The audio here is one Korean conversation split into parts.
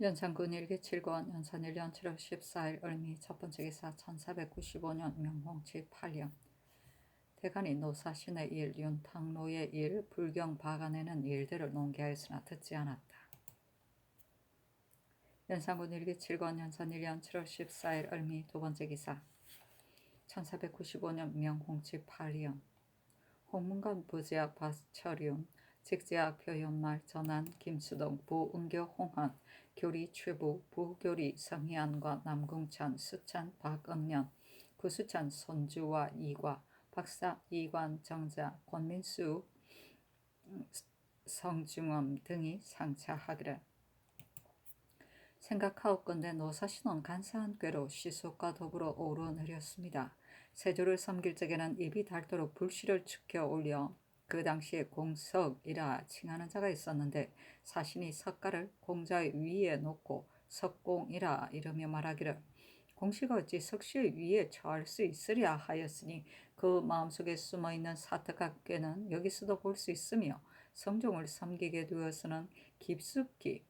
연산군 일기 7권 연산 1년 7월 14일 을미 첫 번째 기사 1495년 명홍치 8년 대간이 노사신의 일, 윤탕로의 일, 불경 박안에는 일들을 논개하였으나 듣지 않았다. 연산군 일기 7권 연산 1년 7월 14일 을미 두 번째 기사 1495년 명홍치 8년 홍문관 부지학 박철윤 직지학 표현말 전한 김수동 부은교 홍한 교리 최부 부교리 성희안과 남궁찬 수찬 박응년 구수찬 손주와 이과 박사 이관 정자 권민수 성중엄 등이 상차하기를 생각하옵건대 노사신은 간사한 꾀로 시속과 더불어 오르내렸습니다. 세조를 섬길 적에는 입이 닳도록 불씨를 축혀 올려 그 당시에 공석이라 칭하는 자가 있었는데 사신이 석가를 공자의 위에 놓고 석공이라 이르며 말하기를 공시가 어찌 석시의 위에 처할 수 있으랴 하였으니 그 마음속에 숨어있는 사특한 꾀는 여기서도 볼 수 있으며 성종을 섬기게 되어서는 깊숙이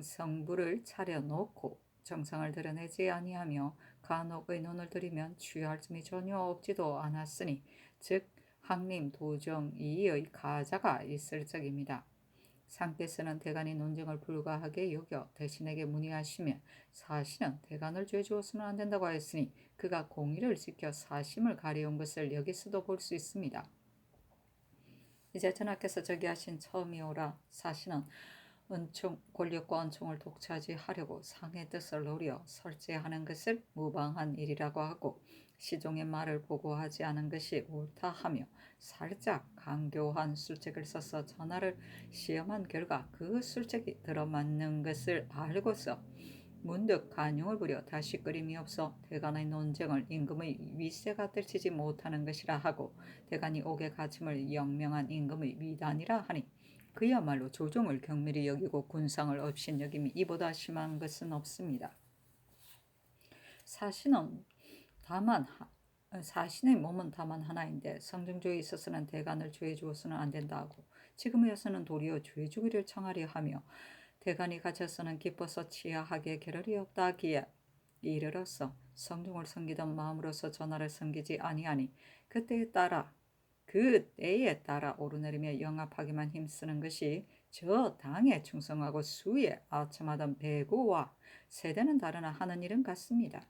성부를 차려놓고 정상을 드러내지 아니하며 간혹의 눈을 들이면 취할 틈이 전혀 없지도 않았으니 즉 항림 도정이의 가자가 있을 적입니다. 상께서는 대간이 논쟁을 불가하게 여겨 대신에게 문의하시면 사신은 대간을 죄주어서는 안 된다고 하였으니 그가 공의를 지켜 사심을 가려온 것을 여기서도 볼 수 있습니다. 이제 전하께서 저기하신 처음이오라. 사신은 권력과 은총을 독차지하려고 상의 뜻을 노려 설제하는 것을 무방한 일이라고 하고 시종의 말을 보고하지 않은 것이 옳다 하며 살짝 강교한 술책을 써서 전하를 시험한 결과 그 술책이 들어맞는 것을 알고서 문득 간용을 부려 다시 끓임이 없어 대간의 논쟁을 임금의 위세가 들치지 못하는 것이라 하고 대간이 옥에 갇힘을 영명한 임금의 위단이라 하니 그야말로 조종을 경밀히 여기고 군상을 업신여김이 이보다 심한 것은 없습니다. 사신의 몸은 다만 하나인데 성중조에 있어서는 대간을 죄 주어서는 안 된다 하고 지금에서는 도리어 죄 주기를 청하려 하며 대간이 갇혀서는 기뻐서 치하하게 겨를이 없다 하기에 이르러서 성종을 섬기던 마음으로서 전하를 섬기지 아니하니 그 때에 따라 오르내리며 영합하기만 힘쓰는 것이 저 당에 충성하고 수에 아첨하던 배구와 세대는 다르나 하는 일은 같습니다.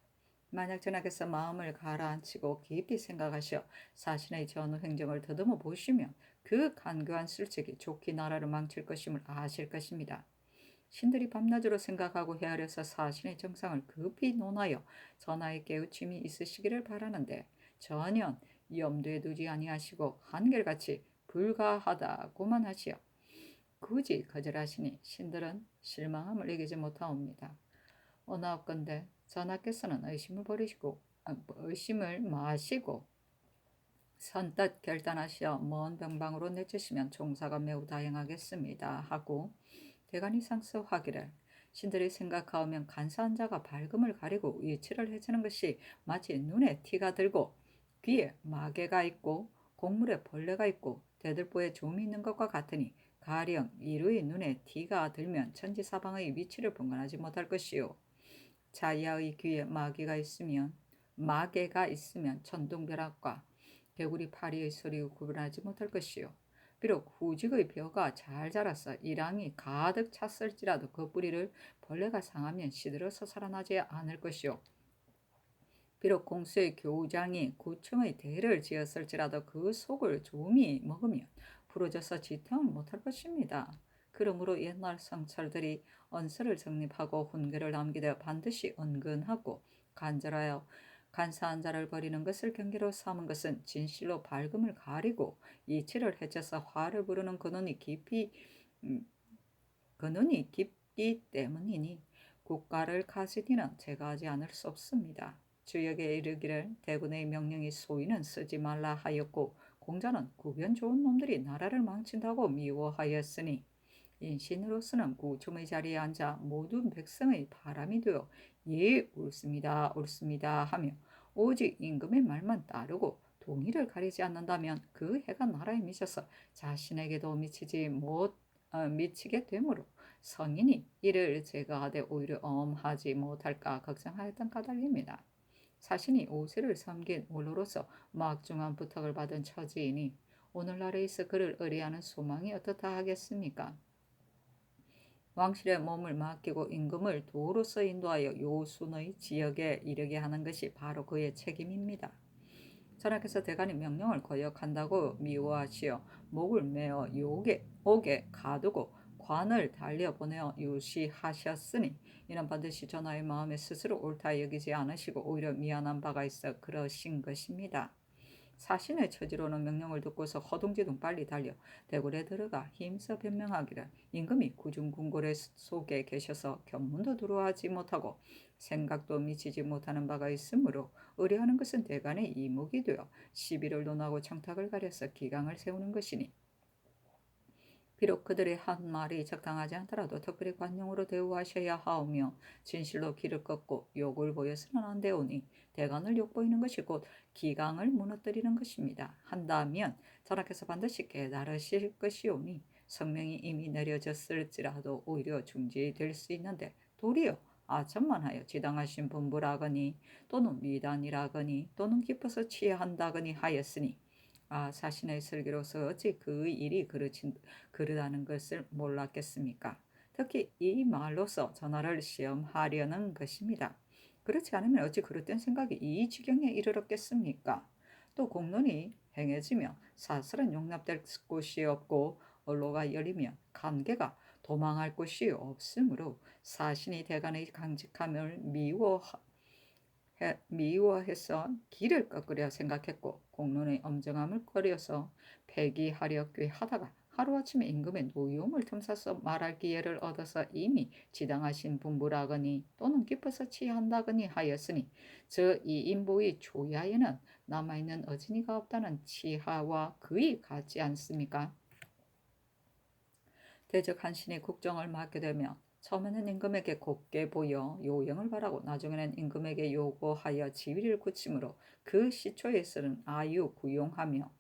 만약 전하께서 마음을 가라앉히고 깊이 생각하셔 사신의 전후 행정을 더듬어 보시면 그 간교한 술책이 좋게 나라를 망칠 것임을 아실 것입니다. 신들이 밤낮으로 생각하고 헤아려서 사신의 정상을 급히 논하여 전하의 깨우침이 있으시기를 바라는데 전혀 염두에 두지 아니하시고 한결같이 불가하다고만 하시어 굳이 거절하시니 신들은 실망함을 이기지 못하옵니다. 어나옵건대 전하께서는 의심을 마시고 선뜻 결단하시어 먼 병방으로 내치시면 종사가 매우 다양하겠습니다 하고 대간이 상소하기를 신들이 생각하오면 간사한 자가 밝음을 가리고 위치를 해치는 것이 마치 눈에 티가 들고 귀에 마개가 있고 곡물에 벌레가 있고 대들보에 좀이 있는 것과 같으니 가령 이루의 눈에 티가 들면 천지사방의 위치를 분간하지 못할 것이요 자야의 귀에 마개가 있으면 천둥벼락과 개구리 파리의 소리를 구분하지 못할 것이요 비록 후직의 벼가 잘 자라서 이랑이 가득 찼을지라도 그 뿌리를 벌레가 상하면 시들어서 살아나지 않을 것이요 비록 공수의 교장이 구청의 대를 지었을지라도 그 속을 좀이 먹으면 부러져서 지탱을 못할 것입니다. 그러므로 옛날 성철들이 언서를 정립하고 훈계를 남기되 반드시 은근하고 간절하여 간사한 자를 버리는 것을 경계로 삼은 것은 진실로 밝음을 가리고 이치를 해쳐서 화를 부르는 근원이 깊기 때문이니 국가를 가지니는 제가 하지 않을 수 없습니다. 주역에 이르기를 대군의 명령이 소위는 쓰지 말라 하였고 공자는 구변 좋은 놈들이 나라를 망친다고 미워하였으니 인신으로서는 구총의 자리에 앉아 모든 백성의 바람이 되어 예 옳습니다 하며 오직 임금의 말만 따르고 동의를 가리지 않는다면 그 해가 나라에 미쳐서 자신에게도 미치게 되므로 성인이 이를 제거하되 오히려 엄하지 못할까 걱정하였던 까닭입니다. 자신이 오세를 섬긴 원로로서 막중한 부탁을 받은 처지이니 오늘날에 있어 그를 의뢰하는 소망이 어떻다 하겠습니까? 왕실의 몸을 맡기고 임금을 도로서 인도하여 요순의 지역에 이르게 하는 것이 바로 그의 책임입니다. 전하께서 대간의 명령을 거역한다고 미워하시어 목을 메어 옥에 가두고 관을 달려보내어 유시하셨으니 이는 반드시 전하의 마음에 스스로 옳다 여기지 않으시고 오히려 미안한 바가 있어 그러신 것입니다. 사신의 처지로는 명령을 듣고서 허둥지둥 빨리 달려 대궐에 들어가 힘써 변명하기를 임금이 구중궁궐의 속에 계셔서 견문도 들어하지 못하고 생각도 미치지 못하는 바가 있으므로 의뢰하는 것은 대간의 이목이 되어 시비를 논하고 청탁을 가려서 기강을 세우는 것이니 비록 그들의 한 말이 적당하지 않더라도 특별히 관용으로 대우하셔야 하오며 진실로 길을 꺾고 욕을 보여서는 안 되오니 대간을 욕보이는 것이 곧 기강을 무너뜨리는 것입니다. 한다면 전하께서 반드시 깨달으실 것이오니 성명이 이미 내려졌을지라도 오히려 중지될 수 있는데 도리어 아첨만하여 지당하신 분부라거니 또는 미단이라거니 또는 깊어서 취한다거니 하였으니 자신의 설계로서 어찌 그 일이 그르다는 것을 몰랐겠습니까? 특히 이 말로서 전하를 시험하려는 것입니다. 그렇지 않으면 어찌 그릇된 생각이 이 지경에 이르렀겠습니까? 또 공론이 행해지며 사설은 용납될 곳이 없고 언로가 열리면 관계가 도망할 곳이 없으므로 사신이 대간의 강직함을 미워해서 길을 꺾으려 생각했고 공론의 엄정함을 꺼려서 폐기하려 꾀하다가 하루아침에 임금의 노여움을 틈타서 말할 기회를 얻어서 이미 지당하신 분부라거니 또는 깊어서 취한다거니 하였으니 저 이인보의 조야에는 남아있는 어진이가 없다는 치하와 거의 같지 않습니까? 대적 한신이 국정을 맡게 되면 처음에는 임금에게 곱게 보여 요영을 바라고 나중에는 임금에게 요구하여 지위를 굳힘으로 그 시초에서는 아유구용하며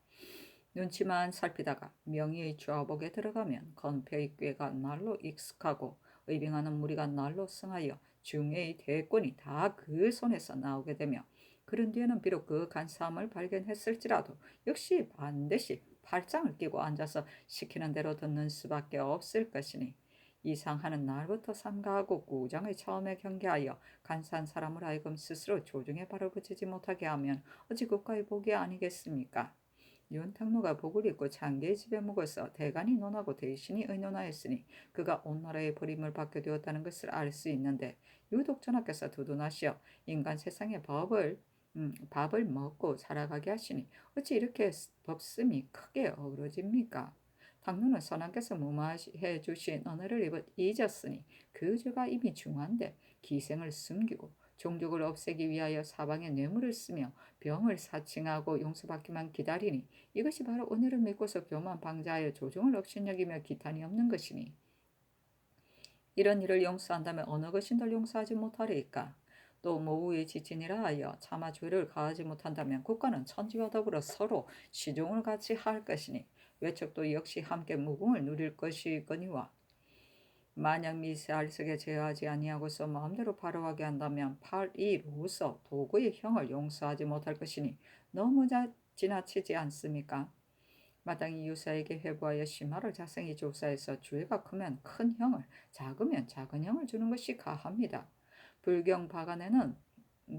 눈치만 살피다가 명의의 좌복에 들어가면 건폐의 꾀가 날로 익숙하고 의빙하는 무리가 날로 승하여 중의 대권이 다 그 손에서 나오게 되며 그런 뒤에는 비록 그 간사함을 발견했을지라도 역시 반드시 팔짱을 끼고 앉아서 시키는 대로 듣는 수밖에 없을 것이니 이상하는 날부터 삼가하고 구장의 처음에 경계하여 간사한 사람을 하여금 스스로 조중에 발을 붙이지 못하게 하면 어찌 국가의 복이 아니겠습니까? 윤탁로가 복을 입고 장계의 집에 묵어서 대간이 논하고 대신이 의논하였으니 그가 온 나라의 버림을 받게 되었다는 것을 알 수 있는데 유독 전하께서 두둔하시어 인간 세상의 밥을 먹고 살아가게 하시니 어찌 이렇게 법씀이 크게 어우러집니까? 당뇨는 선왕께서 무마해 주신 은혜를 잊었으니 그 죄가 이미 중한데 기생을 숨기고 종족을 없애기 위하여 사방에 뇌물을 쓰며 병을 사칭하고 용서받기만 기다리니 이것이 바로 은혜를 믿고서 교만 방자하여 조종을 업신여기며 기탄이 없는 것이니 이런 일을 용서한다면 어느 것인들 용서하지 못하리이까? 또 모우의 지진이라 하여 차마 죄를 가하지 못한다면 국가는 천지와 더불어 서로 시종을 같이 할 것이니 외척도 역시 함께 무궁을 누릴 것이거니와 만약 미세알석에 제어하지 아니하고서 마음대로 바로하게 한다면 팔이로서 도구의 형을 용서하지 못할 것이니 너무 지나치지 않습니까? 마땅히 유사에게 회부하여 심화를 자세히 조사해서 죄가 크면 큰 형을, 작으면 작은 형을 주는 것이 가합니다. 불경 박안에는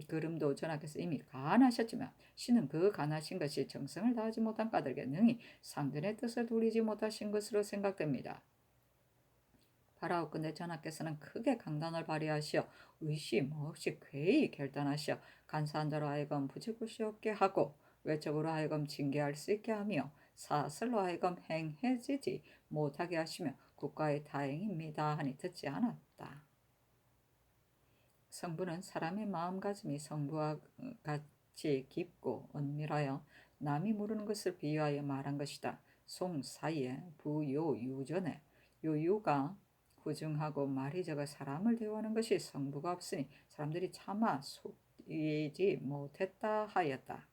그름도 전하께서 이미 간하셨지만 신은 그 간하신 것이 정성을 다하지 못한 까닭에 능히 상전의 뜻을 돌리지 못하신 것으로 생각됩니다. 바라옵건대 전하께서는 크게 강단을 발휘하시어 의심 없이 괴히 결단하시어 간사한 자로 하여금 부질 곳이 없게 하고 외적으로 하여금 징계할 수 있게 하며 사슬로 하여금 행해지지 못하게 하시며 국가의 다행입니다 하니 듣지 않았다. 성부는 사람의 마음가짐이 성부와 같이 깊고 은밀하여 남이 모르는 것을 비유하여 말한 것이다. 송 사이에 부요 유전에 요유가 후중하고 말이 적어 사람을 대우하는 것이 성부가 없으니 사람들이 차마 속이지 못했다 하였다.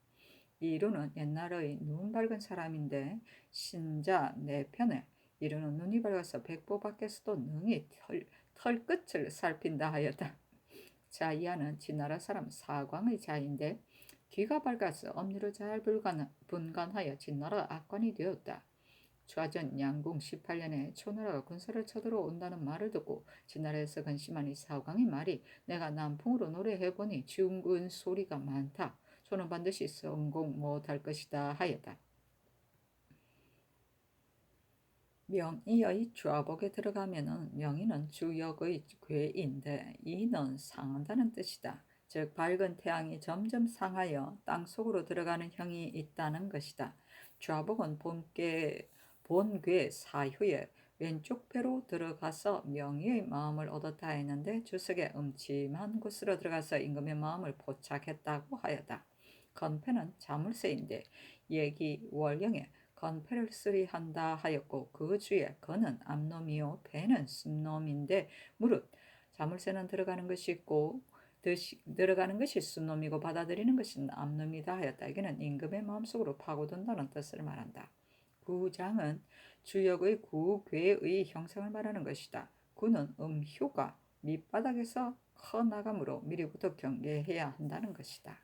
이루는 옛날의 눈 밝은 사람인데 신자 내 편에 이르는 눈이 밝아서 백보 밖에서도 능히 털끝을 살핀다 하였다. 자, 이하는 진나라 사람 사광의 자인데 귀가 밝아서 엄니로 잘 분간하여 진나라 악관이 되었다. 좌전 양궁 18년에 초나라가 군사를 쳐들어온다는 말을 듣고 진나라에서 근심한 이 사광의 말이 내가 남풍으로 노래해보니 중근 소리가 많다. 초는 반드시 성공 못할 것이다 하였다. 명의의 좌복에 들어가면은 명의는 주역의 괴인데 이는 상한다는 뜻이다. 즉 밝은 태양이 점점 상하여 땅속으로 들어가는 형이 있다는 것이다. 좌복은 본괴 사휴에 왼쪽 배로 들어가서 명의의 마음을 얻었다 했는데 주석의 음침한 곳으로 들어가서 임금의 마음을 포착했다고 하였다. 건패는 자물쇠인데 얘기 월령에 건패를 쓰리한다 하였고 그 주에 건은 암놈이요 배는 순놈인데 무릇 자물쇠는 들어가는 것이 있고 들어가는 것이 순놈이고 받아들이는 것은 암놈이다 하였다. 이게는 임금의 마음속으로 파고든다는 뜻을 말한다. 구장은 주역의 구괴의 형상을 말하는 것이다. 구는 음효가 밑바닥에서 커나가므로 미리부터 경계해야 한다는 것이다.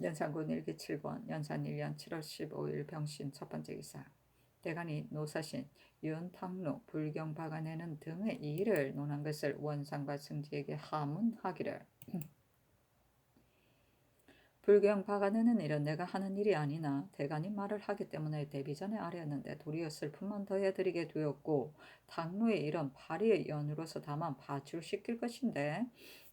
연산군 일기 7권 연산 1년 7월 15일 병신 첫 번째 기사. 대간이 노사신, 윤탕루, 불경박아내는 등의 일을 논한 것을 원상과 승지에게 하문하기를 불경박아내는 일은 내가 하는 일이 아니나 대간이 말을 하기 때문에 대비전에 아뢰었는데 도리어 슬픔만 더해드리게 되었고 탕루의 일은 파리의 연으로서 다만 파출시킬 것인데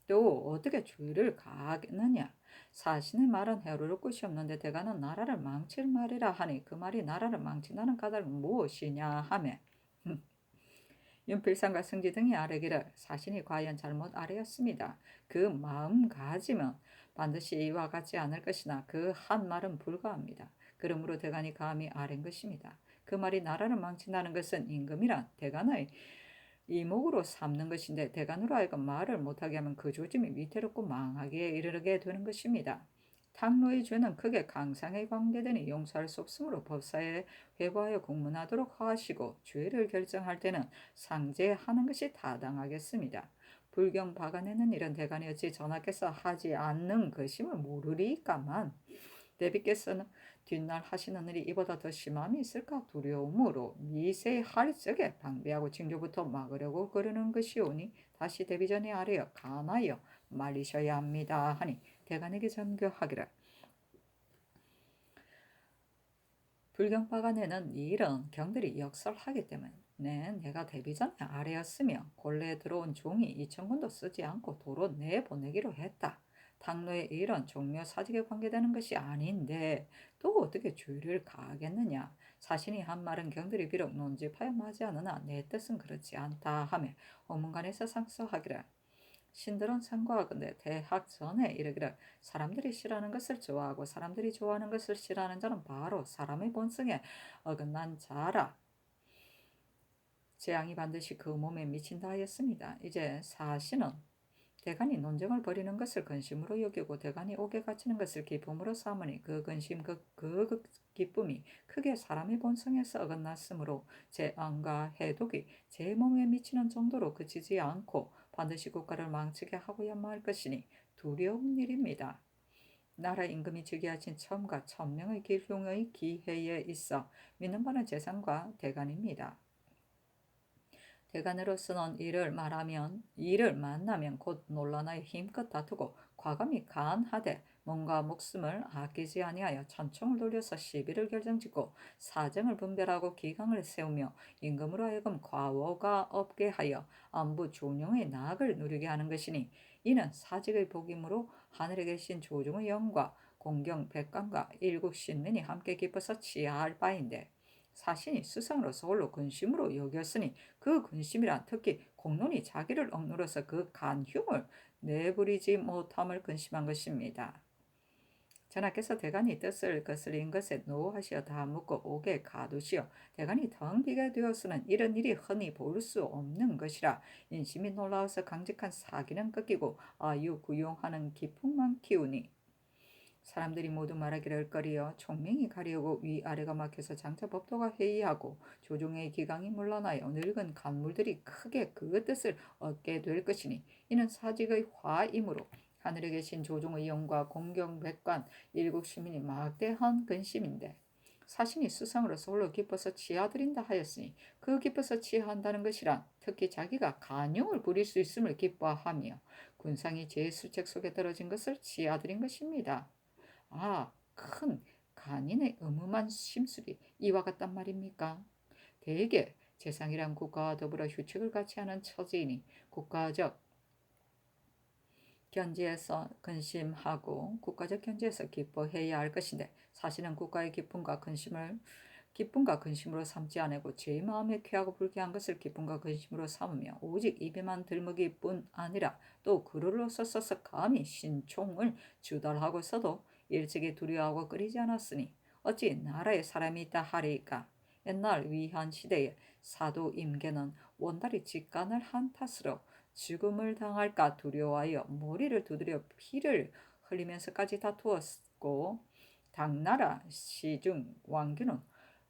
또 어떻게 주의를 가하겠느냐. 사신의 말은 해로울 것이 없는데 대가는 나라를 망칠 말이라 하니 그 말이 나라를 망친다는 까닭은 무엇이냐 하매 윤필상과 승지 등이 아뢰기를 사신이 과연 잘못 아뢰었습니다. 그 마음가짐은 반드시 이와 같지 않을 것이나 그 한 말은 불가합니다. 그러므로 대간이 감히 아뢰는 것입니다. 그 말이 나라를 망친다는 것은 임금이란 대간의 이목으로 삼는 것인데 대간으로 하여금 말을 못하게 하면 그 조짐이 위태롭고 망하기에 이르게 되는 것입니다. 탕로의 죄는 크게 강상에 관계되니 용서할 수 없으므로 법사에 회부하여 공문하도록 하시고 죄를 결정할 때는 상제하는 것이 타당하겠습니다. 불경 박아내는 일은 대간이 어찌 전하께서 하지 않는 것임을 모르리까만 대비께서는 뒷날 하시는 일이 이보다 더 심함이 있을까 두려움으로 미세할 적에 방비하고 징조부터 막으려고 그러는 것이오니 다시 대비전에 아뢰어 간하여 말리셔야 합니다 하니 대간에게 전교하기를 불경박아내는 이 일은 경들이 역설하기 때문에 내가 대비전에 아뢰었으며 본래 들어온 종이 2,000군도 쓰지 않고 도로 내보내기로 했다. 탕로의 일은 종묘 사직에 관계되는 것이 아닌데 또 어떻게 주의를 가하겠느냐. 사신이 한 말은 경들이 비록 논집하여 맞지 않으나 내 뜻은 그렇지 않다 하며 어문간에서 상서하기를 신들은 상고하건대 대학 전에 이르기를 사람들이 싫어하는 것을 좋아하고 사람들이 좋아하는 것을 싫어하는 자는 바로 사람의 본성에 어긋난 자라. 재앙이 반드시 그 몸에 미친다 하였습니다. 이제 사신은 대간이 논쟁을 벌이는 것을 근심으로 여기고 대간이 옥에 갇히는 것을 기쁨으로 삼으니 그 근심 그 기쁨이 크게 사람의 본성에서 어긋났으므로 재앙과 해독이 제 몸에 미치는 정도로 그치지 않고 반드시 국가를 망치게 하고야만 할 것이니 두려운 일입니다. 나라 임금이 즉위하신 처음과 천명의 길흉의 기회에 있어 믿는 바는 재상과 대간입니다. 대간으로서는 이를 만나면 곧 논란하여 힘껏 다투고 과감히 간하되 몸과 목숨을 아끼지 아니하여 천총을 돌려서 시비를 결정짓고 사정을 분별하고 기강을 세우며 임금으로 하여금 과오가 없게 하여 안부 존용의 낙을 누리게 하는 것이니 이는 사직의 복임으로 하늘에 계신 조중의 영과 공경 백관과 일국 신민이 함께 기뻐서 치하할 바인데 사신이 수상으로서 홀로 근심으로 여겼으니 그 근심이란 특히 공론이 자기를 억누러서 그 간흉을 내부리지 못함을 근심한 것입니다. 전하께서 대간이 뜻을 거슬린 것에 노하시어 다 묻고 옥에 가두시어 대간이 텅 비게 되었으는 이런 일이 흔히 볼 수 없는 것이라 인심이 놀라워서 강직한 사기는 꺾이고 아유구용하는 기풍만 키우니 사람들이 모두 말하기를 꺼리어 총명이 가려고 위아래가 막혀서 장차 법도가 회의하고 조종의 기강이 물러나여 늙은 간물들이 크게 그 뜻을 얻게 될 것이니 이는 사직의 화이므로 하늘에 계신 조종의 영과 공경백관 일국 시민이 막대한 근심인데 사신이 수상으로서 홀로 기뻐서 치하드린다 하였으니 그 기뻐서 치하한다는 것이란 특히 자기가 간용을 부릴 수 있음을 기뻐하며 군상이 제수책 속에 떨어진 것을 치하드린 것입니다. 아, 큰 간인의 음음한 심술이 이와 같단 말입니까? 대개 재상이란 국가와 더불어 휴책을 같이 하는 처지이니 국가적 견지에서 근심하고 국가적 견지에서 기뻐해야 할 것인데 사실은 국가의 기쁨과 근심으로 삼지 않고 제 마음에 쾌하고 불쾌한 것을 기쁨과 근심으로 삼으며 오직 입에만 들먹일 뿐 아니라 또 글으로서 써서 감히 신총을 주달하고서도 일찍이 두려워하고 끓이지 않았으니 어찌 나라에 사람이 있다 하리까. 옛날 위한 시대에 사도 임계는 원달이 직간을 한 탓으로 죽음을 당할까 두려워하여 머리를 두드려 피를 흘리면서까지 다투었고 당나라 시중 왕규는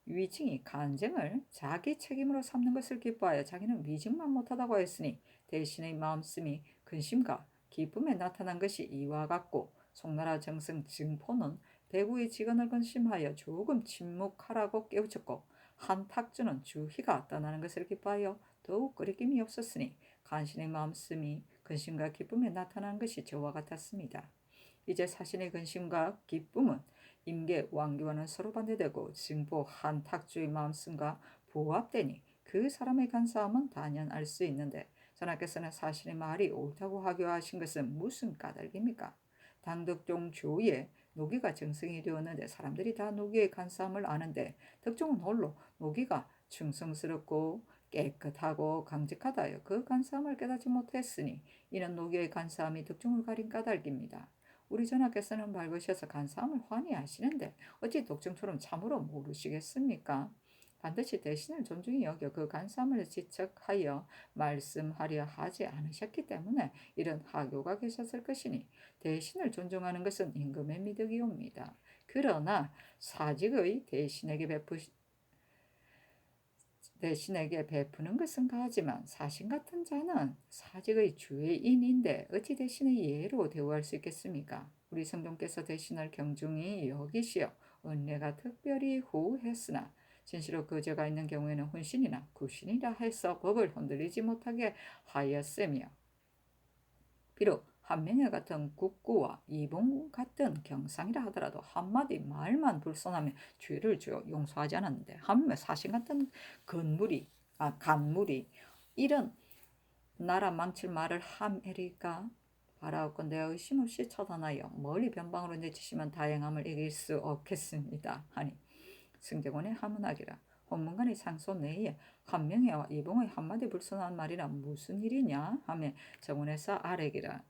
위증이 간쟁을 자기 책임으로 삼는 것을 기뻐하여 자기는 위증만 못하다고 했으니 대신의 마음씀이 근심과 기쁨에 나타난 것이 이와 같고 송나라 정승 증포는 대구의 직언을 근심하여 조금 침묵하라고 깨우쳤고 한탁주는 주희가 떠나는 것을 기뻐하여 더욱 끓이김이 없었으니 간신의 마음씀이 근심과 기쁨에 나타난 것이 저와 같았습니다. 이제 사신의 근심과 기쁨은 임계 왕교와는 서로 반대되고 증보 한탁주의 마음씀과 부합되니 그 사람의 간사함은 단연 알 수 있는데 전하께서는 사신의 말이 옳다고 하교하신 것은 무슨 까닭입니까? 당덕종 조에 노기가 정승이 되었는데 사람들이 다 노기의 간사함을 아는데 덕종은 홀로 노기가 충성스럽고 깨끗하고 강직하다여 그 간사함을 깨닫지 못했으니 이는 노기의 간사함이 덕종을 가린 까닭입니다. 우리 전하께서는 밝으셔서 간사함을 환히 아시는데 어찌 독종처럼 참으로 모르시겠습니까? 반드시 대신을 존중히 여겨 그 간사함을 지적하여 말씀하려 하지 않으셨기 때문에 이런 하교가 계셨을 것이니 대신을 존중하는 것은 임금의 미덕이옵니다. 그러나 사직의 대신에게 베푸는 것은 가하지만 사신 같은 자는 사직의 주인인데 어찌 대신의 예로 대우할 수 있겠습니까? 우리 성도께서 대신을 경중히 여기시어 은혜가 특별히 후했으나 진실로 그 죄가 있는 경우에는 혼신이나 구신이라 해서 법을 흔들리지 못하게 하였으며 비록 한명회 같은 국구와 이봉 같은 경상이라 하더라도 한마디 말만 불손하면 죄를 용서하지 않았는데 한명 사신 같은 간물이 이런 나라 망칠 말을 함에리까 바라옵건대 의심 없이 처단하여 멀리 변방으로 내치시면 다행함을 이길 수 없겠습니다. 하니 승정원의 하문하기라 혼문간의 상소 내에 한명회와 이봉의 한마디 불손한 말이라 무슨 일이냐 하며 정원에서 아래기라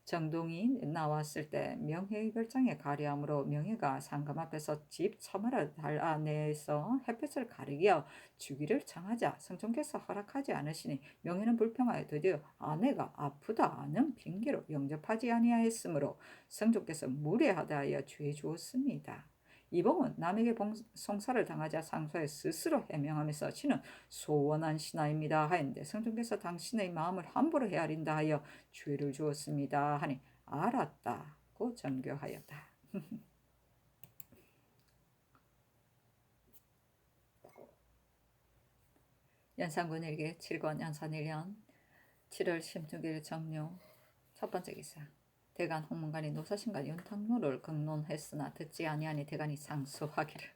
정동이 나왔을 때 명혜의 별장에 가리함으로 명혜가 상금 앞에서 집 처마를 달아내서 햇볕을 가리겨 주기를 청하자 성종께서 허락하지 않으시니 명혜는 불평하여 드디어 아내가 아프다는 핑계로 영접하지 아니하였으므로 성종께서 무례하다 하여 죄 주었습니다. 이봉은 남에게 송사를 당하자 상소에 스스로 해명하면서 신은 소원한 신하입니다 하였는데 성종께서 당신의 마음을 함부로 헤아린다 하여 죄를 주었습니다 하니 알았다고 전교하였다. 연산군일기 7권 연산 1년 7월 16일 정묘 첫 번째 기사 대간 홍문관이 노사신과 윤탁로를 극론했으나 듣지 아니하니 대간이 상소하기를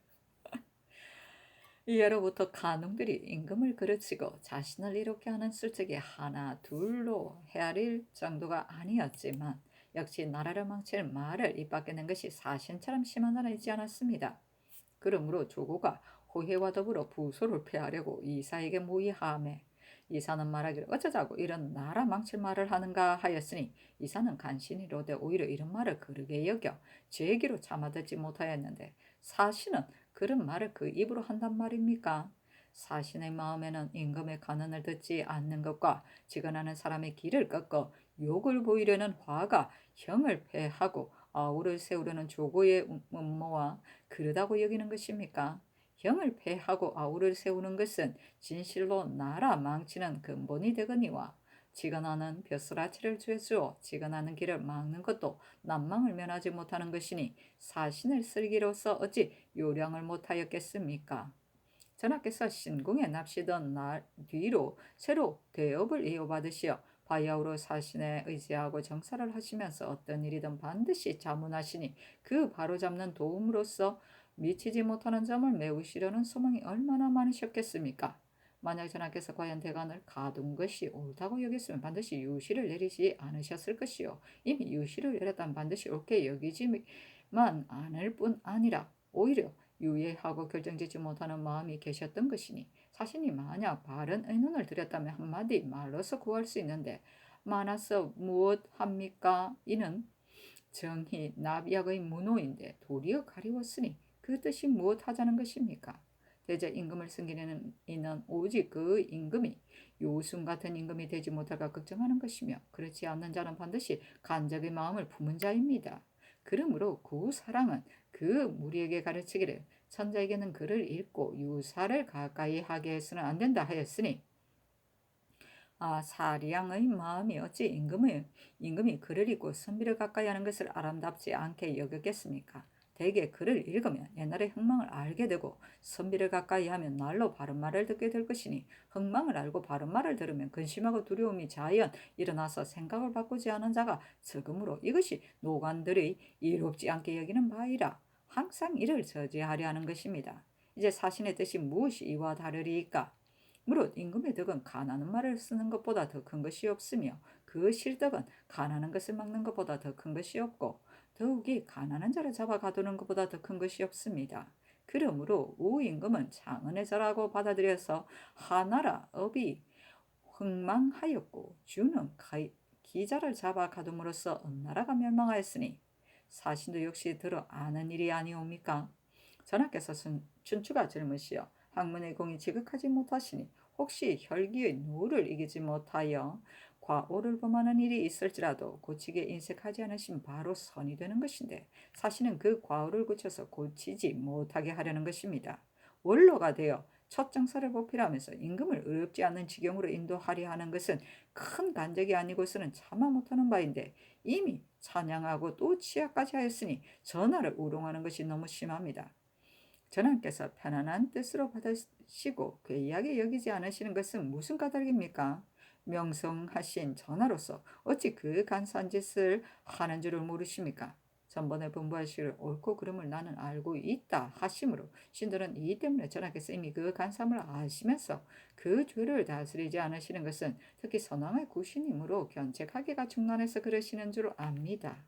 이해로부터 간웅들이 임금을 그르치고 자신을 이롭게 하는 술책이 하나 둘로 헤아릴 정도가 아니었지만 역시 나라를 망칠 말을 입 밖에 낸 것이 사신처럼 심한 자는 있지 않았습니다. 그러므로 조고가 호해와 더불어 부소를 폐하려고 이사에게 모의하매 이사는 말하기를 어쩌자고 이런 나라 망칠 말을 하는가 하였으니 이사는 간신히 이르되 오히려 이런 말을 거르게 여겨 죄기로 참아듣지 못하였는데 사신은 그런 말을 그 입으로 한단 말입니까? 사신의 마음에는 임금의 간언을 듣지 않는 것과 직언하는 사람의 길을 꺾어 욕을 보이려는 화가 형을 패하고 아우를 세우려는 조고의 음모와 그르다고 여기는 것입니까? 형을 패하고 아우를 세우는 것은 진실로 나라 망치는 근본이 되거니와 지건하는 벼슬아치를 죄수어 지건하는 길을 막는 것도 난망을 면하지 못하는 것이니 사신을 쓸기로서 어찌 요량을 못하였겠습니까? 전하께서 신궁에 납시던 날 뒤로 새로 대업을 이어받으시어 바야흐로 사신에 의지하고 정사를 하시면서 어떤 일이든 반드시 자문하시니 그 바로잡는 도움으로써 미치지 못하는 점을 메우시려는 소망이 얼마나 많으셨겠습니까? 만약 전하께서 과연 대간을 가둔 것이 옳다고 여겼으면 반드시 유시를 내리지 않으셨을 것이요 이미 유시를 내렸다면 반드시 옳게 여기지만 않을 뿐 아니라 오히려 유예하고 결정짓지 못하는 마음이 계셨던 것이니 자신이 만약 바른 의논을 드렸다면 한마디 말로서 구할 수 있는데 많아서 무엇합니까? 이는 정히 납약의 문호인데 도리어 가리웠으니 그 뜻이 무엇하자는 것입니까? 대제 임금을 승기는 이는 오직 그 임금이 요순 같은 임금이 되지 못할까 걱정하는 것이며 그렇지 않는 자는 반드시 간접의 마음을 품은 자입니다. 그러므로 그 사랑은 그 무리에게 가르치기를 천자에게는 그를 읽고 유사를 가까이 하게 해서는 안 된다 하였으니 사리양의 마음이 어찌 임금이 글을 읽고 선비를 가까이 하는 것을 아름답지 않게 여겼겠습니까? 대개 글을 읽으면 옛날의 흥망을 알게 되고 선비를 가까이 하면 날로 바른 말을 듣게 될 것이니 흥망을 알고 바른 말을 들으면 근심하고 두려움이 자연 일어나서 생각을 바꾸지 않은 자가 적으므로 이것이 노관들의 이롭지 않게 여기는 바이라 항상 이를 저지하려 하는 것입니다. 이제 사신의 뜻이 무엇이 이와 다르리이까? 무릇 임금의 덕은 가난한 말을 쓰는 것보다 더 큰 것이 없으며 그 실덕은 가난한 것을 막는 것보다 더 큰 것이 없고 더욱이 가난한 자를 잡아 가두는 것보다 더 큰 것이 없습니다. 그러므로 우임금은 장은의 자라고 받아들여서 하나라 업이 흥망하였고 주는 기자를 잡아 가둠으로써 나라가 멸망하였으니 사신도 역시 들어 아는 일이 아니옵니까? 전하께서 춘추가 젊으시어 학문의 공이 지극하지 못하시니 혹시 혈기의 노를 이기지 못하여 과오를 범하는 일이 있을지라도 고치게 인색하지 않으신 바로 선이 되는 것인데 사실은 그 과오를 고쳐서 고치지 못하게 하려는 것입니다. 원로가 되어 첫 정사를 보필하면서 임금을 어렵지 않는 지경으로 인도하려 하는 것은 큰 간적이 아니고서는 참아 못하는 바인데 이미 찬양하고 또 치하까지 하였으니 전하를 우롱하는 것이 너무 심합니다. 전하께서 편안한 뜻으로 받으시고 괴이하게 여기지 않으시는 것은 무슨 까닭입니까? 명성하신 전하로서 어찌 그 간사한 짓을 하는 줄을 모르십니까? 전번에 분부하시기를 옳고 그름을 나는 알고 있다 하심으로 신들은 이 때문에 전하께서 이미 그 간사함을 아시면서 그 죄를 다스리지 않으시는 것은 특히 선왕의 구신이므로 견책하기가 중난해서 그러시는 줄 압니다.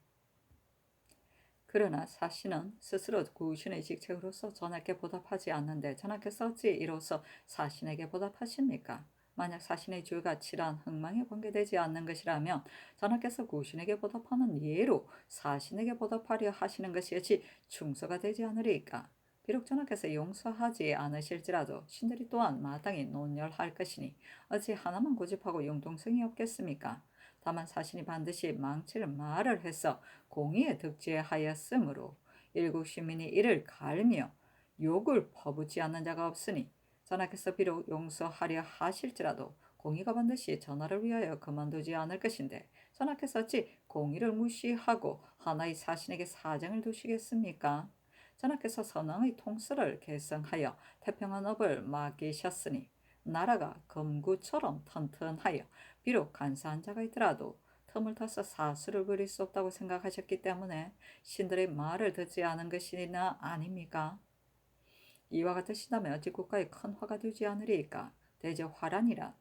그러나 사신은 스스로 구신의 직책으로서 전하께 보답하지 않는데 전하께서 어찌 이로써 사신에게 보답하십니까? 만약 사신의 죄가 칠한 흥망에 관계되지 않는 것이라면 전하께서 구신에게 보답하는 예로 사신에게 보답하려 하시는 것이 어찌 충서가 되지 않으리까? 비록 전하께서 용서하지 않으실지라도 신들이 또한 마땅히 논열할 것이니 어찌 하나만 고집하고 융통성이 없겠습니까? 다만 사신이 반드시 망칠 말을 해서 공의에 득제하였으므로 일국 시민이 이를 갈며 욕을 퍼붓지 않는 자가 없으니 전하께서 비록 용서하려 하실지라도 공의가 반드시 전하를 위하여 그만두지 않을 것인데 전하께서 어찌 공의를 무시하고 하나의 사신에게 사정을 두시겠습니까? 전하께서 선왕의 통수를 계승하여 태평한 업을 맡기셨으니 나라가 검구처럼 튼튼하여 비록 간사한 자가 있더라도 틈을 타서 사수를 부릴 수 없다고 생각하셨기 때문에 신들의 말을 듣지 않은 것이나 아닙니까? 이와 같으시다면 어찌 국가에 큰 화가 되지 않으리까? 대제 화란이란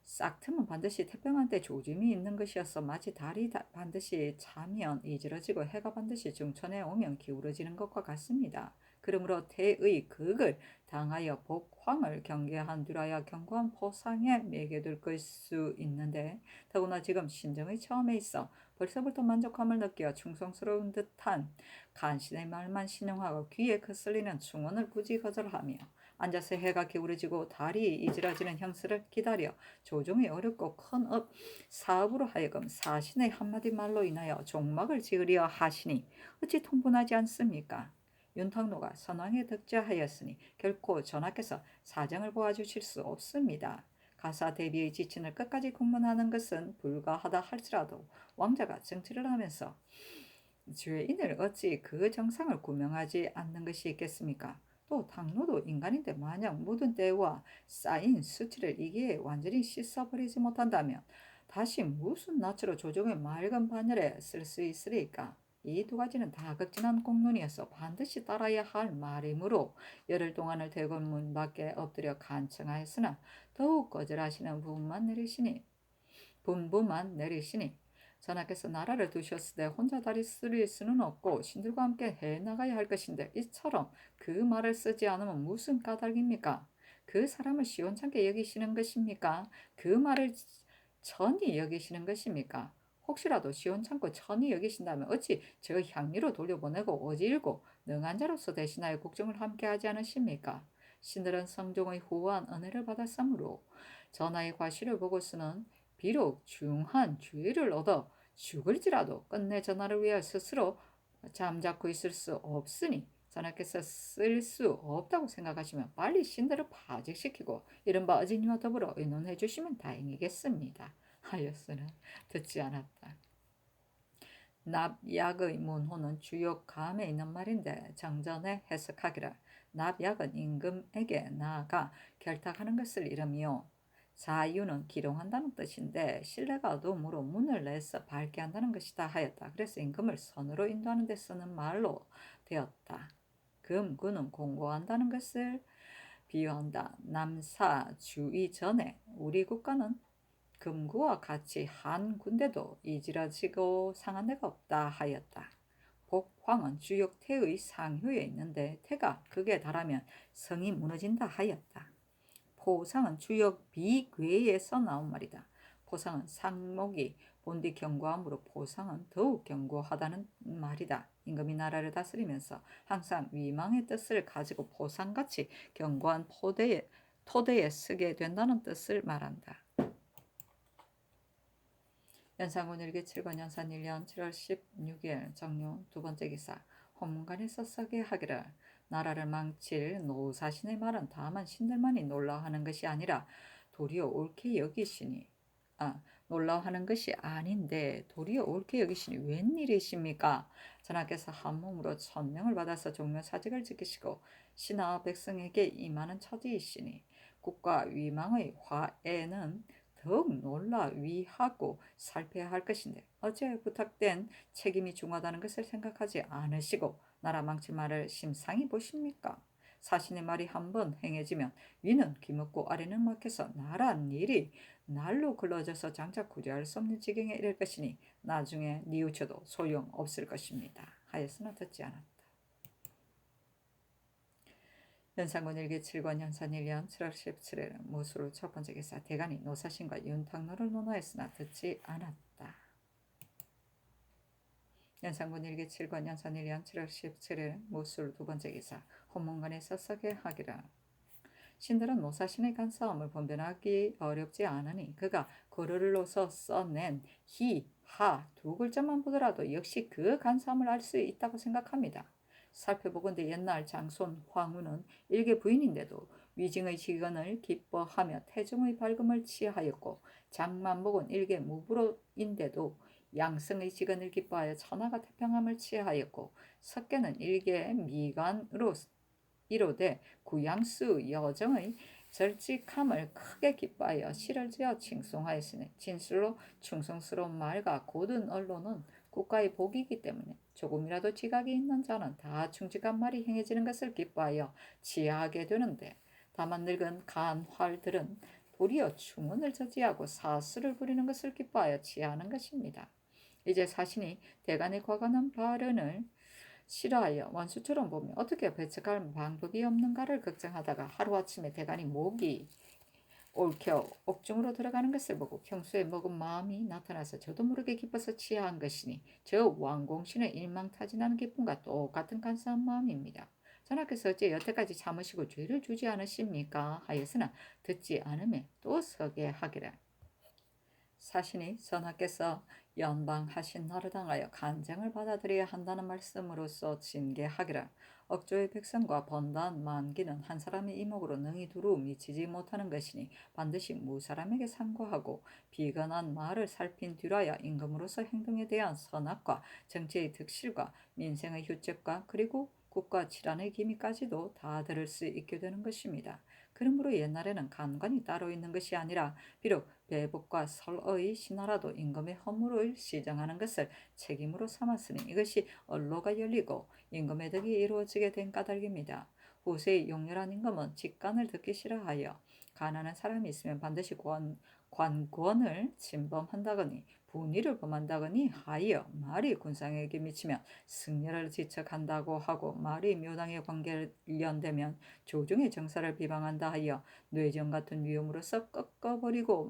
싹틈은 반드시 태평한 때 조짐이 있는 것이어서 마치 달이 반드시 차면 이지러지고 해가 반드시 중천에 오면 기울어지는 것과 같습니다. 그러므로 태의 극을 당하여 복황을 경계한 뒤라야 견고한 포상에 매개될 수 있는데 더구나 지금 신정의 처음에 있어 벌써부터 만족함을 느끼어 충성스러운 듯한 간신의 말만 신용하고 귀에 거슬리는 충언을 굳이 거절하며 앉아서 해가 기울어지고 다리 이질어지는 형세를 기다려 조종이 어렵고 큰 사업으로 하여금 사신의 한마디 말로 인하여 종막을 지으려 하시니 어찌 통분하지 않습니까? 윤탁로가 선왕에 득자하였으니 결코 전하께서 사정을 보아주실 수 없습니다. 가사 대비의 지친을 끝까지 공문하는 것은 불가하다 할지라도 왕자가 정치를 하면서 죄인을 어찌 그 정상을 구명하지 않는 것이 있겠습니까? 또 당로도 인간인데 만약 묻은 때와 쌓인 수치를 이기에 완전히 씻어버리지 못한다면 다시 무슨 낯으로 조정의 맑은 반열에 쓸 수 있으리까? 이 두 가지는 다 극진한 공론이어서 반드시 따라야 할 말이므로 열흘 동안을 대궐문 밖에 엎드려 간청하였으나 더욱 거절하시는 분부만 내리시니 전하께서 나라를 두셨을 때 혼자 다리 쓸 수는 없고 신들과 함께 해나가야 할 것인데 이처럼 그 말을 쓰지 않으면 무슨 까닭입니까? 그 사람을 시원찮게 여기시는 것입니까? 그 말을 천히 여기시는 것입니까? 혹시라도 시원찮고 천히 여기신다면 어찌 저 향리로 돌려보내고 어지일고 능한 자로서 대신하여 국정을 함께 하지 않으십니까? 신들은 성종의 후한 은혜를 받았으므로 전하의 과실을 보고서는 비록 중한 주의를 얻어 죽을지라도 끝내 전하를 위하여 스스로 잠자코 있을 수 없으니 전하께서 쓸 수 없다고 생각하시면 빨리 신들을 파직시키고 이른바 어진이와 더불어 의논해 주시면 다행이겠습니다. 하였으나 듣지 않았다. 납약의 문호는 주요 감에 있는 말인데 정전에 해석하기를 납약은 임금에게 나아가 결탁하는 것을 이르며 자유는 기롱한다는 뜻인데 신뢰가 어두움으로 문을 내서 밝게 한다는 것이다 하였다. 그래서 임금을 선으로 인도하는 데 쓰는 말로 되었다. 금구는 공고한다는 것을 비유한다. 남사 주의 전에 우리 국가는 금구와 같이 한 군데도 이지러지고 상한 데가 없다 하였다. 복황은 주역 태의 상효에 있는데 태가 극에 달하면 성이 무너진다 하였다. 포상은 주역 비괴에서 나온 말이다. 포상은 상목이 본디 견고함으로 포상은 더욱 견고하다는 말이다. 임금이 나라를 다스리면서 항상 위망의 뜻을 가지고 포상같이 견고한 토대에 쓰게 된다는 뜻을 말한다. 연산군 일기 7권 연산 1년 7월 16일 정유 두 번째 기사 헌문관에서 서게 하기를 나라를 망칠 노사신의 말은 다만 신들만이 놀라워하는 것이 아니라 도리어 옳게 여기시니 놀라워하는 것이 아닌데 도리어 옳게 여기시니 웬일이십니까? 전하께서 한 몸으로 1000명을 받아서 종묘 사직을 지키시고 신하와 백성에게 임하는 처지이시니 국가 위망의 화에는 더욱 놀라 위하고 살펴야 할 것인데 어째 부탁된 책임이 중하다는 것을 생각하지 않으시고 나라 망칠 말을 심상히 보십니까? 사신의 말이 한번 행해지면 위는 귀먹고 아래는 막혀서 나라 일이 날로 글러져서 장차 구제할 수 없는 지경에 이를 것이니 나중에 뉘우쳐도 소용없을 것입니다. 하였으나 듣지 않았다. 연산군 일기 7권 연산 1년 7월 17일 무술 첫 번째 기사 대간이 노사신과 윤탁로를 논하였으나 듣지 않았다. 연산군 일기 7권 연산 1년 7월 17일 무술 두 번째 기사 헌문관에서 서게 하기를 신들은 노사신의 간사함을 분별하기 어렵지 않으니 그가 고르를로서 써낸 히, 하 두 글자만 보더라도 역시 그 간사함을 알 수 있다고 생각합니다. 살펴보건대 옛날 장손 황후는 일개 부인인데도 위증의 직언을 기뻐하며 태중의 밝음을 취하였고 장만복은 일개 무부로인데도 양성의 직언을 기뻐하여 천하가 태평함을 취하였고 석계는 일개 미관으로 이로되 구양수 여정의 절직함을 크게 기뻐하여 시를 지어 칭송하였으니 진술로 충성스러운 말과 고든 언론은 국가의 복이기 때문에 조금이라도 지각이 있는 자는 다 충직한 말이 행해지는 것을 기뻐하여 지하하게 되는데 다만 늙은 간활들은 도리어 충언을 저지하고 사수를 부리는 것을 기뻐하여 지하하는 것입니다. 이제 사신이 대간의 과감한 발언을 싫어하여 원수처럼 보며 어떻게 배척할 방법이 없는가를 걱정하다가 하루아침에 대간이 목이 얽혀 옥중으로 들어가는 것을 보고 평소에 먹은 마음이 나타나서 저도 모르게 기뻐서 취한 것이니 저 왕공신의 일망타진하는 기쁨과 똑같은 간사한 마음입니다. 전하께서 어찌 여태까지 참으시고 죄를 주지 않으십니까? 하였으나 듣지 않음에 또 서게 하기를. 사신이 전하께서 연방하신 나를 당하여 간쟁을 받아들여야 한다는 말씀으로써 징계하기를. 억조의 백성과 번다한 만기는 한 사람의 이목으로 능히 두루 미치지 못하는 것이니 반드시 무사람에게 상고하고, 비건한 말을 살핀 뒤라야 임금으로서 행동에 대한 선악과 정치의 득실과 민생의 휴책과 그리고 국가 질환의 기미까지도 다 들을 수 있게 되는 것입니다. 그러므로 옛날에는 간관이 따로 있는 것이 아니라 비록 배복과 설의 신하라도 임금의 허물을 시정하는 것을 책임으로 삼았으니 이것이 언로가 열리고 임금의 덕이 이루어지게 된 까닭입니다. 후세의 용렬한 임금은 직간을 듣기 싫어하여 가난한 사람이 있으면 반드시 관권을 침범한다거니 분의를 범한다거니 하여 말이 군상에게 미치면 승려를 지척한다고 하고, 말이 묘당에 관련되면 조정의 정사를 비방한다 하여 뇌정 같은 위험으로서 꺾어버리고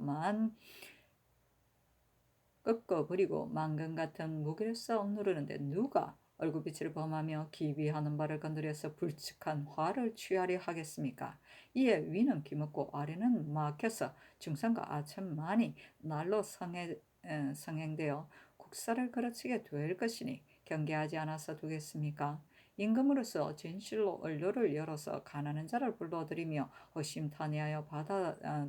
망금 같은 무기로서 억누르는데 누가 얼굴빛을 범하며 기비하는 바를 건드려서 불측한 화를 취하려 하겠습니까? 이에 위는 기먹고 아래는 막혀서 중상과 아첨만이 날로 성행되어 국사를 그르치게 될 것이니 경계하지 않아서 두겠습니까? 임금으로서 진실로 언로를 열어서 가난한 자를 불러들이며 허심탄회하여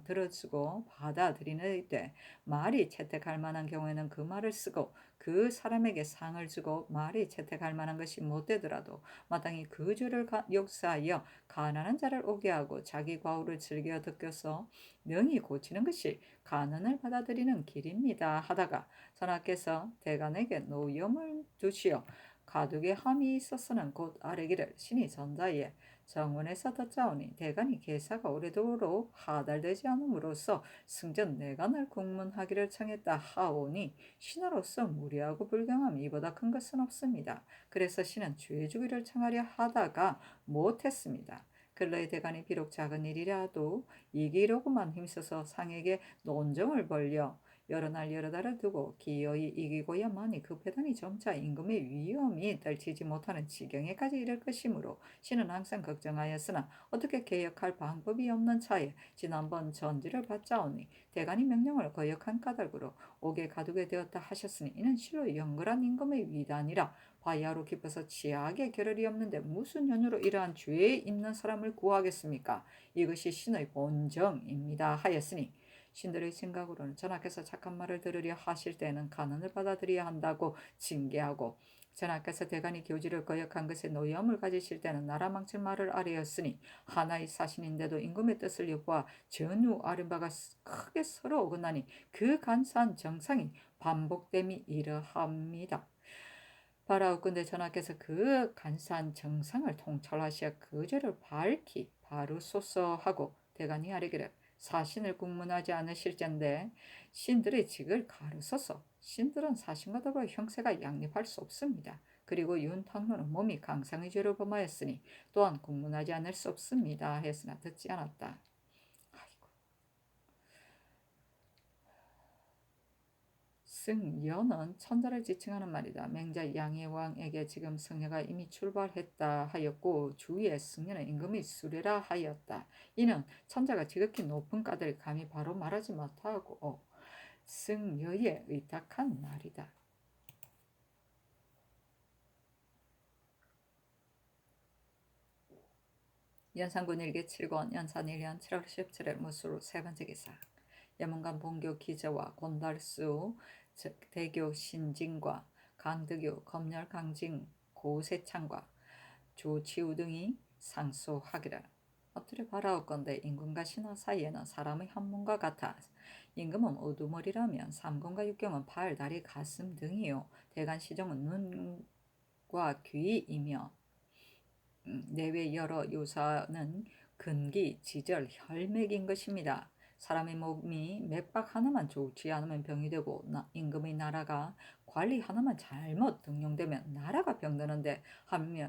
들어주고 받아들이는 때 말이 채택할 만한 경우에는 그 말을 쓰고, 그 사람에게 상을 주고 말이 채택할 만한 것이 못 되더라도 마땅히 그 죄를 역사하여 가난한 자를 오게 하고 자기 과오를 즐겨 듣겨서 능히 고치는 것이 가난을 받아들이는 길입니다 하다가, 전하께서 대간에게 노염을 두시어 가둑에 함이 있어서는 곧 아뢰기를. 신이 전자에 정원에서 듣자오니 대간이 계사가 오래도록 하달되지 않음으로써 승전 내간을 국문하기를 청했다 하오니, 신하로서 무리하고 불경함 이보다 큰 것은 없습니다. 그래서 신은 죄주기를 청하려 하다가 못했습니다. 근래의 대간이 비록 작은 일이라도 이기려고만 힘써서 상에게 논정을 벌려 여러 날 여러 달을 두고 기어이 이기고야만이 급해더니 점차 임금의 위험이 떨치지 못하는 지경에까지 이를 것이므로 신은 항상 걱정하였으나 어떻게 개혁할 방법이 없는 차에 지난번 전지를 받자오니 대간이 명령을 거역한 까닭으로 옥에 가두게 되었다 하셨으니, 이는 실로 영걸한 임금의 위단이라 바야로 깊어서 치하게 겨를이 없는데 무슨 연유로 이러한 죄에 있는 사람을 구하겠습니까? 이것이 신의 본정입니다 하였으니, 신들의 생각으로는 전하께서 착한 말을 들으려 하실 때는 가난을 받아들여야 한다고 징계하고, 전하께서 대간이 교지를 거역한 것에 노여움을 가지실 때는 나라 망칠 말을 아뢰었으니, 하나의 사신인데도 임금의 뜻을 여부하 전후 아뢰은 바가 크게 서로 어긋나니 그 간사한 정상이 반복됨이 이러합니다. 바라옵건대 전하께서 그 간사한 정상을 통찰하시어 그 죄를 밝히 바르소서 하고, 대간이 아뢰기를. 사신을 국문하지 않으실텐데 신들의 직을 가르소서. 신들은 사신과 더불어 형세가 양립할 수 없습니다. 그리고 윤탕로는 몸이 강상의 죄를 범하였으니 또한 국문하지 않을 수 없습니다 했으나 듣지 않았다. 승려는 천자를 지칭하는 말이다. 맹자 양해왕에게 지금 승려가 이미 출발했다 하였고, 주위에 승려는 임금의 수레라 하였다. 이는 천자가 지극히 높은 까닭을 감히 바로 말하지 못하고 승려에 의탁한 말이다. 연산군 일기 7권 연산 1년 7월 17일 무술 세 번째 기사. 예문관 본교 기저와 곤달수 대교 신진과 강득유 검열 강진 고세창과 조치우 등이 상소하기를. 엎드려 바라옵건대 임금과 신하 사이에는 사람의 한몸과 같아 임금은 우두머리라면 삼공과 육경은 발, 다리, 가슴 등이요 대간 시정은 눈과 귀이며 내외 여러 요사는 근기, 지절, 혈맥인 것입니다. 사람의 몸이 맥박 하나만 좋지 않으면 병이 되고 임금의 나라가 관리 하나만 잘못 등용되면 나라가 병드는데 하며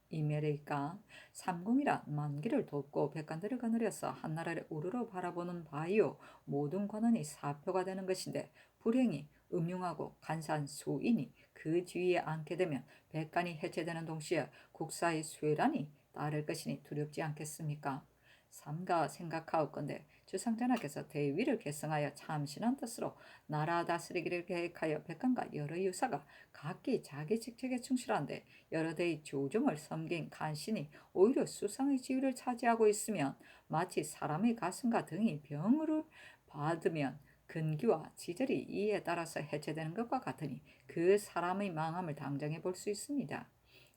이메리까 삼공이란 만기를 돕고 백관들을 거느려서 한나라를 우르르 바라보는 바이오 모든 권한이 사표가 되는 것인데 불행히 음흉하고 간사한 소인이 그 지위에 앉게 되면 백관이 해체되는 동시에 국사의 쇠란이 따를 것이니 두렵지 않겠습니까? 삼가 생각하옵건대 주상전하께서 대위를 계승하여 참신한 뜻으로 나라 다스리기를 계획하여 백관과 여러 유사가 각기 자기 직책에 충실한데 여러 대의 조종을 섬긴 간신이 오히려 수상의 지위를 차지하고 있으면 마치 사람의 가슴과 등이 병을 받으면 근기와 지절이 이에 따라서 해체되는 것과 같으니 그 사람의 망함을 당장해 볼 수 있습니다.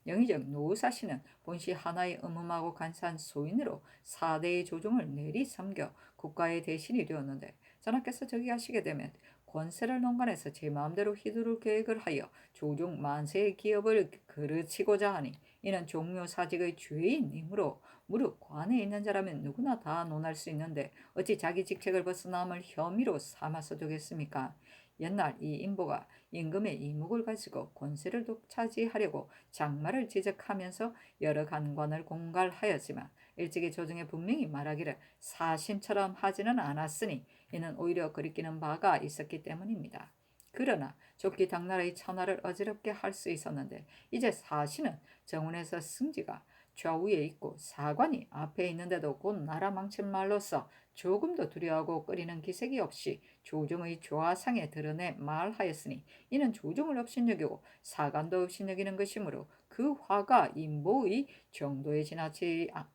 영의정 노사시는 본시 하나의 음음하고 간사한 소인으로 4대의 조종을 내리 섬겨 국가의 대신이 되었는데 전하께서 저기 하시게 되면 권세를 농간해서 제 마음대로 휘두를 계획을 하여 조종 만세의 기업을 그르치고자 하니 이는 종묘사직의 죄인이므로 무릇 관에 있는 자라면 누구나 다 논할 수 있는데 어찌 자기 직책을 벗어남을 혐의로 삼아서 되겠습니까? 옛날 이 인보가 임금의 이목을 가지고 권세를 독차지하려고 장마를 지적하면서 여러 간관을 공갈하였지만 일찍이 조정에 분명히 말하기를 사신처럼 하지는 않았으니 이는 오히려 거리끼는 바가 있었기 때문입니다. 그러나 좁기 당나라의 천하를 어지럽게 할 수 있었는데 이제 사신은 정원에서 승지가 좌우에 있고 사관이 앞에 있는데도 곧 나라 망칠 말로써 조금도 두려워하고 꺼리는 기색이 없이 조정의 좌상에 드러내 말하였으니 이는 조정을 업신여기고 사관도 업신여기는 것이므로 그 화가 인보의 정도에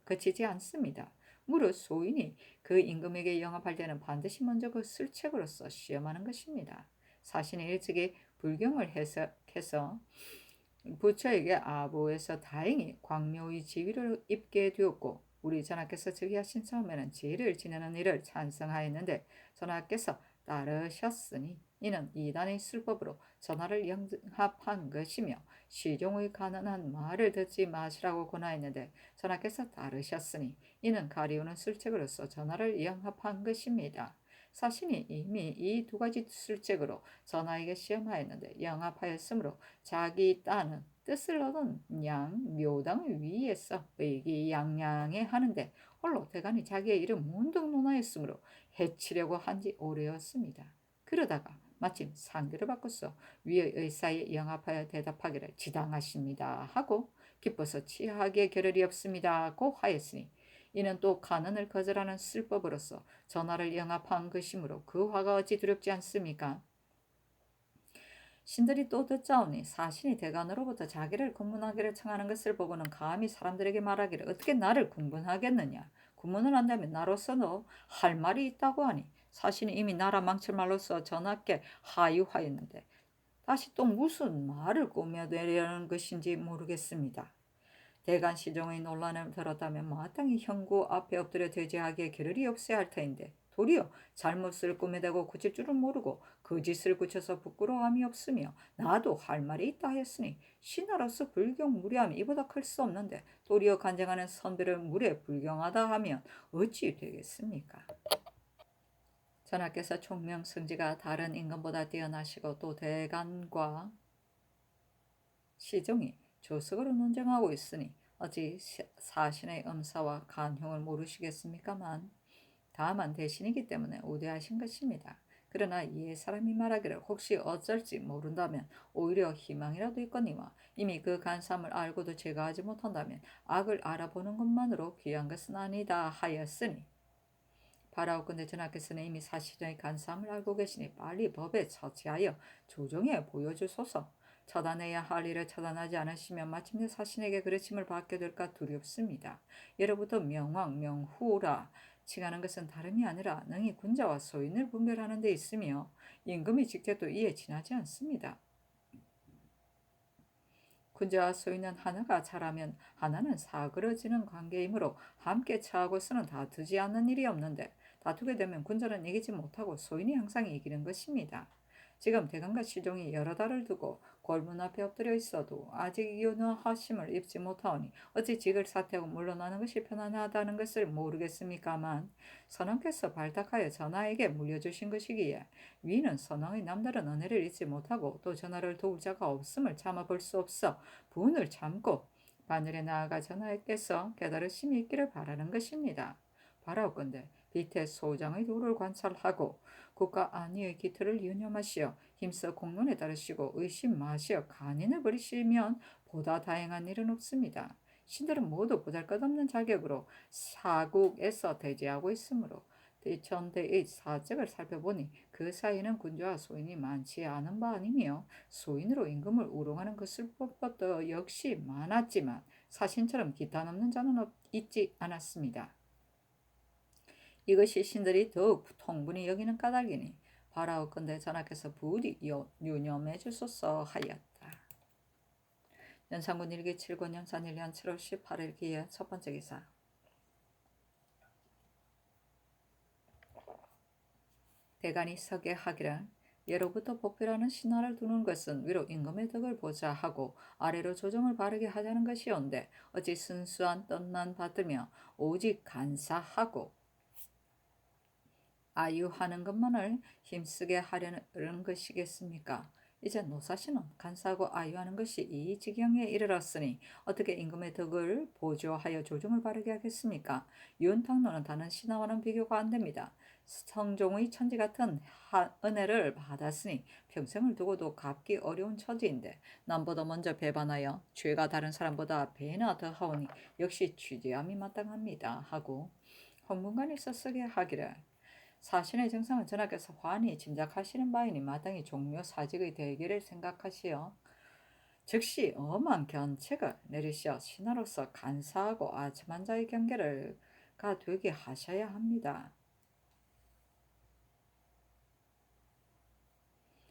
그치지 않습니다. 무릇 소인이 그 임금에게 영합할 때는 반드시 먼저 그 술책으로서 시험하는 것입니다. 사신이 일찍이 불경을 해석해서 부처에게 아보에서 다행히 광묘의 지위를 입게 되었고 우리 전하께서 즉위하신 처음에는 제를 지내는 일을 찬성하였는데 전하께서 따르셨으니 이는 이단의 술법으로 전하를 영합한 것이며 시종의 가난한 말을 듣지 마시라고 권하였는데 전하께서 따르셨으니 이는 가리우는 술책으로서 전하를 영합한 것입니다. 사신이 이미 이 두 가지 술책으로 전하에게 시험하였는데 영합하였으므로 자기 딴은 뜻을 얻은 양 묘당 위에서 의기양양해 하는데 홀로 대간이 자기의 일을 문득 논하였으므로 해치려고 한지 오래였습니다. 그러다가 마침 상대를 바꿔서 위의 의사에 영합하여 대답하기를 지당하십니다 하고 기뻐서 치하게 겨를이 없습니다 고 하였으니 이는 또 간언을 거절하는 술법으로서 전하를 영합한 것이므로 그 화가 어찌 두렵지 않습니까? 신들이 또 듣자오니 사신이 대간으로부터 자기를 군문하기를 청하는 것을 보고는 감히 사람들에게 말하기를 어떻게 나를 군문하겠느냐. 군문을 한다면 나로서도 할 말이 있다고 하니 사신이 이미 나라 망칠 말로서 전하께 하유하였는데 다시 또 무슨 말을 꾸며내려는 것인지 모르겠습니다. 대간 시종의 논란을 들었다면 마땅히 형구 앞에 엎드려 대제하기에 겨를이 없어야 할 터인데 도리어 잘못을 꾸며대고 고칠 줄은 모르고 거짓을 굳혀서 부끄러움이 없으며 나도 할 말이 있다 하였으니 신하로서 불경 무례함이 이보다 클 수 없는데 도리어 간쟁하는 선비를 무례 불경하다 하면 어찌 되겠습니까? 전하께서 총명성지가 다른 임금보다 뛰어나시고 또 대간과 시종이 조석으로 논쟁하고 있으니 어찌 사신의 음사와 간형을 모르시겠습니까만 다만 대신이기 때문에 우대하신 것입니다. 그러나 이에 사람이 말하기를 혹시 어쩔지 모른다면 오히려 희망이라도 있거니와 이미 그 간사함을 알고도 제거하지 못한다면 악을 알아보는 것만으로 귀한 것은 아니다 하였으니 바라옵건대 전하께서는 이미 사실의 간사함을 알고 계시니 빨리 법에 처치하여 조정에 보여주소서. 처단해야 할 일을 처단하지 않으시면 마침내 사신에게 그르침을 받게 될까 두렵습니다. 예로부터 명왕, 명후라 칭하는 것은 다름이 아니라 능히 군자와 소인을 분별하는 데 있으며 임금의 직책도 이에 지나지 않습니다. 군자와 소인은 하나가 잘하면 하나는 사그러지는 관계이므로 함께 처하고서는 다투지 않는 일이 없는데 다투게 되면 군자는 이기지 못하고 소인이 항상 이기는 것입니다. 지금 대간과 시종이 여러 달을 두고 골문 앞에 엎드려 있어도 아직 윤허하심을 입지 못하오니 어찌 직을 사퇴하고 물러나는 것이 편안하다는 것을 모르겠습니까만 선왕께서 발탁하여 전하에게 물려주신 것이기에 위는 선왕의 남다른 은혜를 잊지 못하고 또 전하를 도울 자가 없음을 참아볼 수 없어 분을 참고 바늘에 나아가 전하께서 깨달으심이 있기를 바라는 것입니다. 바라옵건대 빛의 소장의 도를 관찰하고 국가 안위의 기틀을 유념하시어 힘써 공론에 따르시고 의심 마시어 간인을 버리시면 보다 다행한 일은 없습니다. 신들은 모두 보잘것없는 자격으로 사국에서 대지하고 있으므로 대천대의 사적을 살펴보니 그 사이에는 군주와 소인이 많지 않은 바 아니며 소인으로 임금을 우롱하는 것을 법도 역시 많았지만 사신처럼 기타 넘는 자는 있지 않았습니다. 이것이 신들이 더욱 통분히 여기는 까닭이니 바라옵건대 전하께서 부디 유념해 주소서 하였다. 연산군 일기 7권 연산 1년 7월 18일 기의 첫 번째 기사. 대간이 서게 하기를 예로부터 복비라는 신하를 두는 것은 위로 임금의 덕을 보자 하고 아래로 조정을 바르게 하자는 것이온데 어찌 순수한 떴난 받들며 오직 간사하고 아유하는 것만을 힘쓰게 하려는 것이겠습니까? 이제 노사시는 간사하고 아유하는 것이 이 지경에 이르렀으니 어떻게 임금의 덕을 보조하여 조정을 바르게 하겠습니까? 윤탕로는 다른 신하와는 비교가 안 됩니다. 성종의 천지 같은 은혜를 받았으니 평생을 두고도 갚기 어려운 처지인데 남보다 먼저 배반하여 죄가 다른 사람보다 배나 더하오니 역시 취재함이 마땅합니다 하고 홍문관에서 쓰게 하기를 사신의 정상은 전하께서 환히 짐작하시는 바이니 마땅히 종묘 사직의 대결을 생각하시어 즉시 엄한 견책을 내리시어 신하로서 간사하고 아첨한 자의 경계를 가 되게 하셔야 합니다.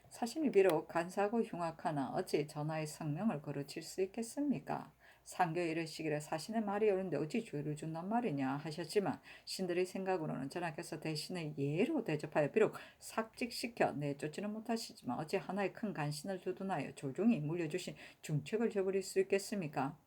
사신이 비록 간사하고 흉악하나 어찌 전하의 성명을 거르칠 수 있겠습니까? 상교에 이르시기를 사신의 말이 옳은데 어찌 죄를 준단 말이냐 하셨지만 신들의 생각으로는 전하께서 대신의 예로 대접하여 비록 삭직시켜 내쫓지는 못하시지만 어찌 하나의 큰 간신을 두둔하여 조종이 물려주신 중책을 저버릴 수 있겠습니까?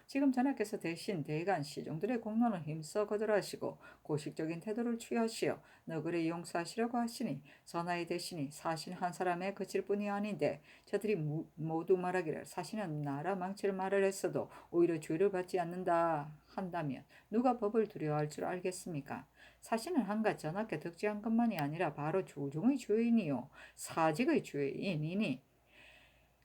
지금 전하께서 대신 대간 시종들의 공론을 힘써 거절하시고 고식적인 태도를 취하시어 너그레 용서하시려고 하시니 전하의 대신이 사신 한 사람에 그칠 뿐이 아닌데 저들이 모두 말하기를 사신은 나라 망칠 말을 했어도 오히려 죄를 받지 않는다 한다면 누가 법을 두려워할 줄 알겠습니까? 사신은 한갓 전하께 덕지한 것만이 아니라 바로 조종의 죄인이요 사직의 죄인이니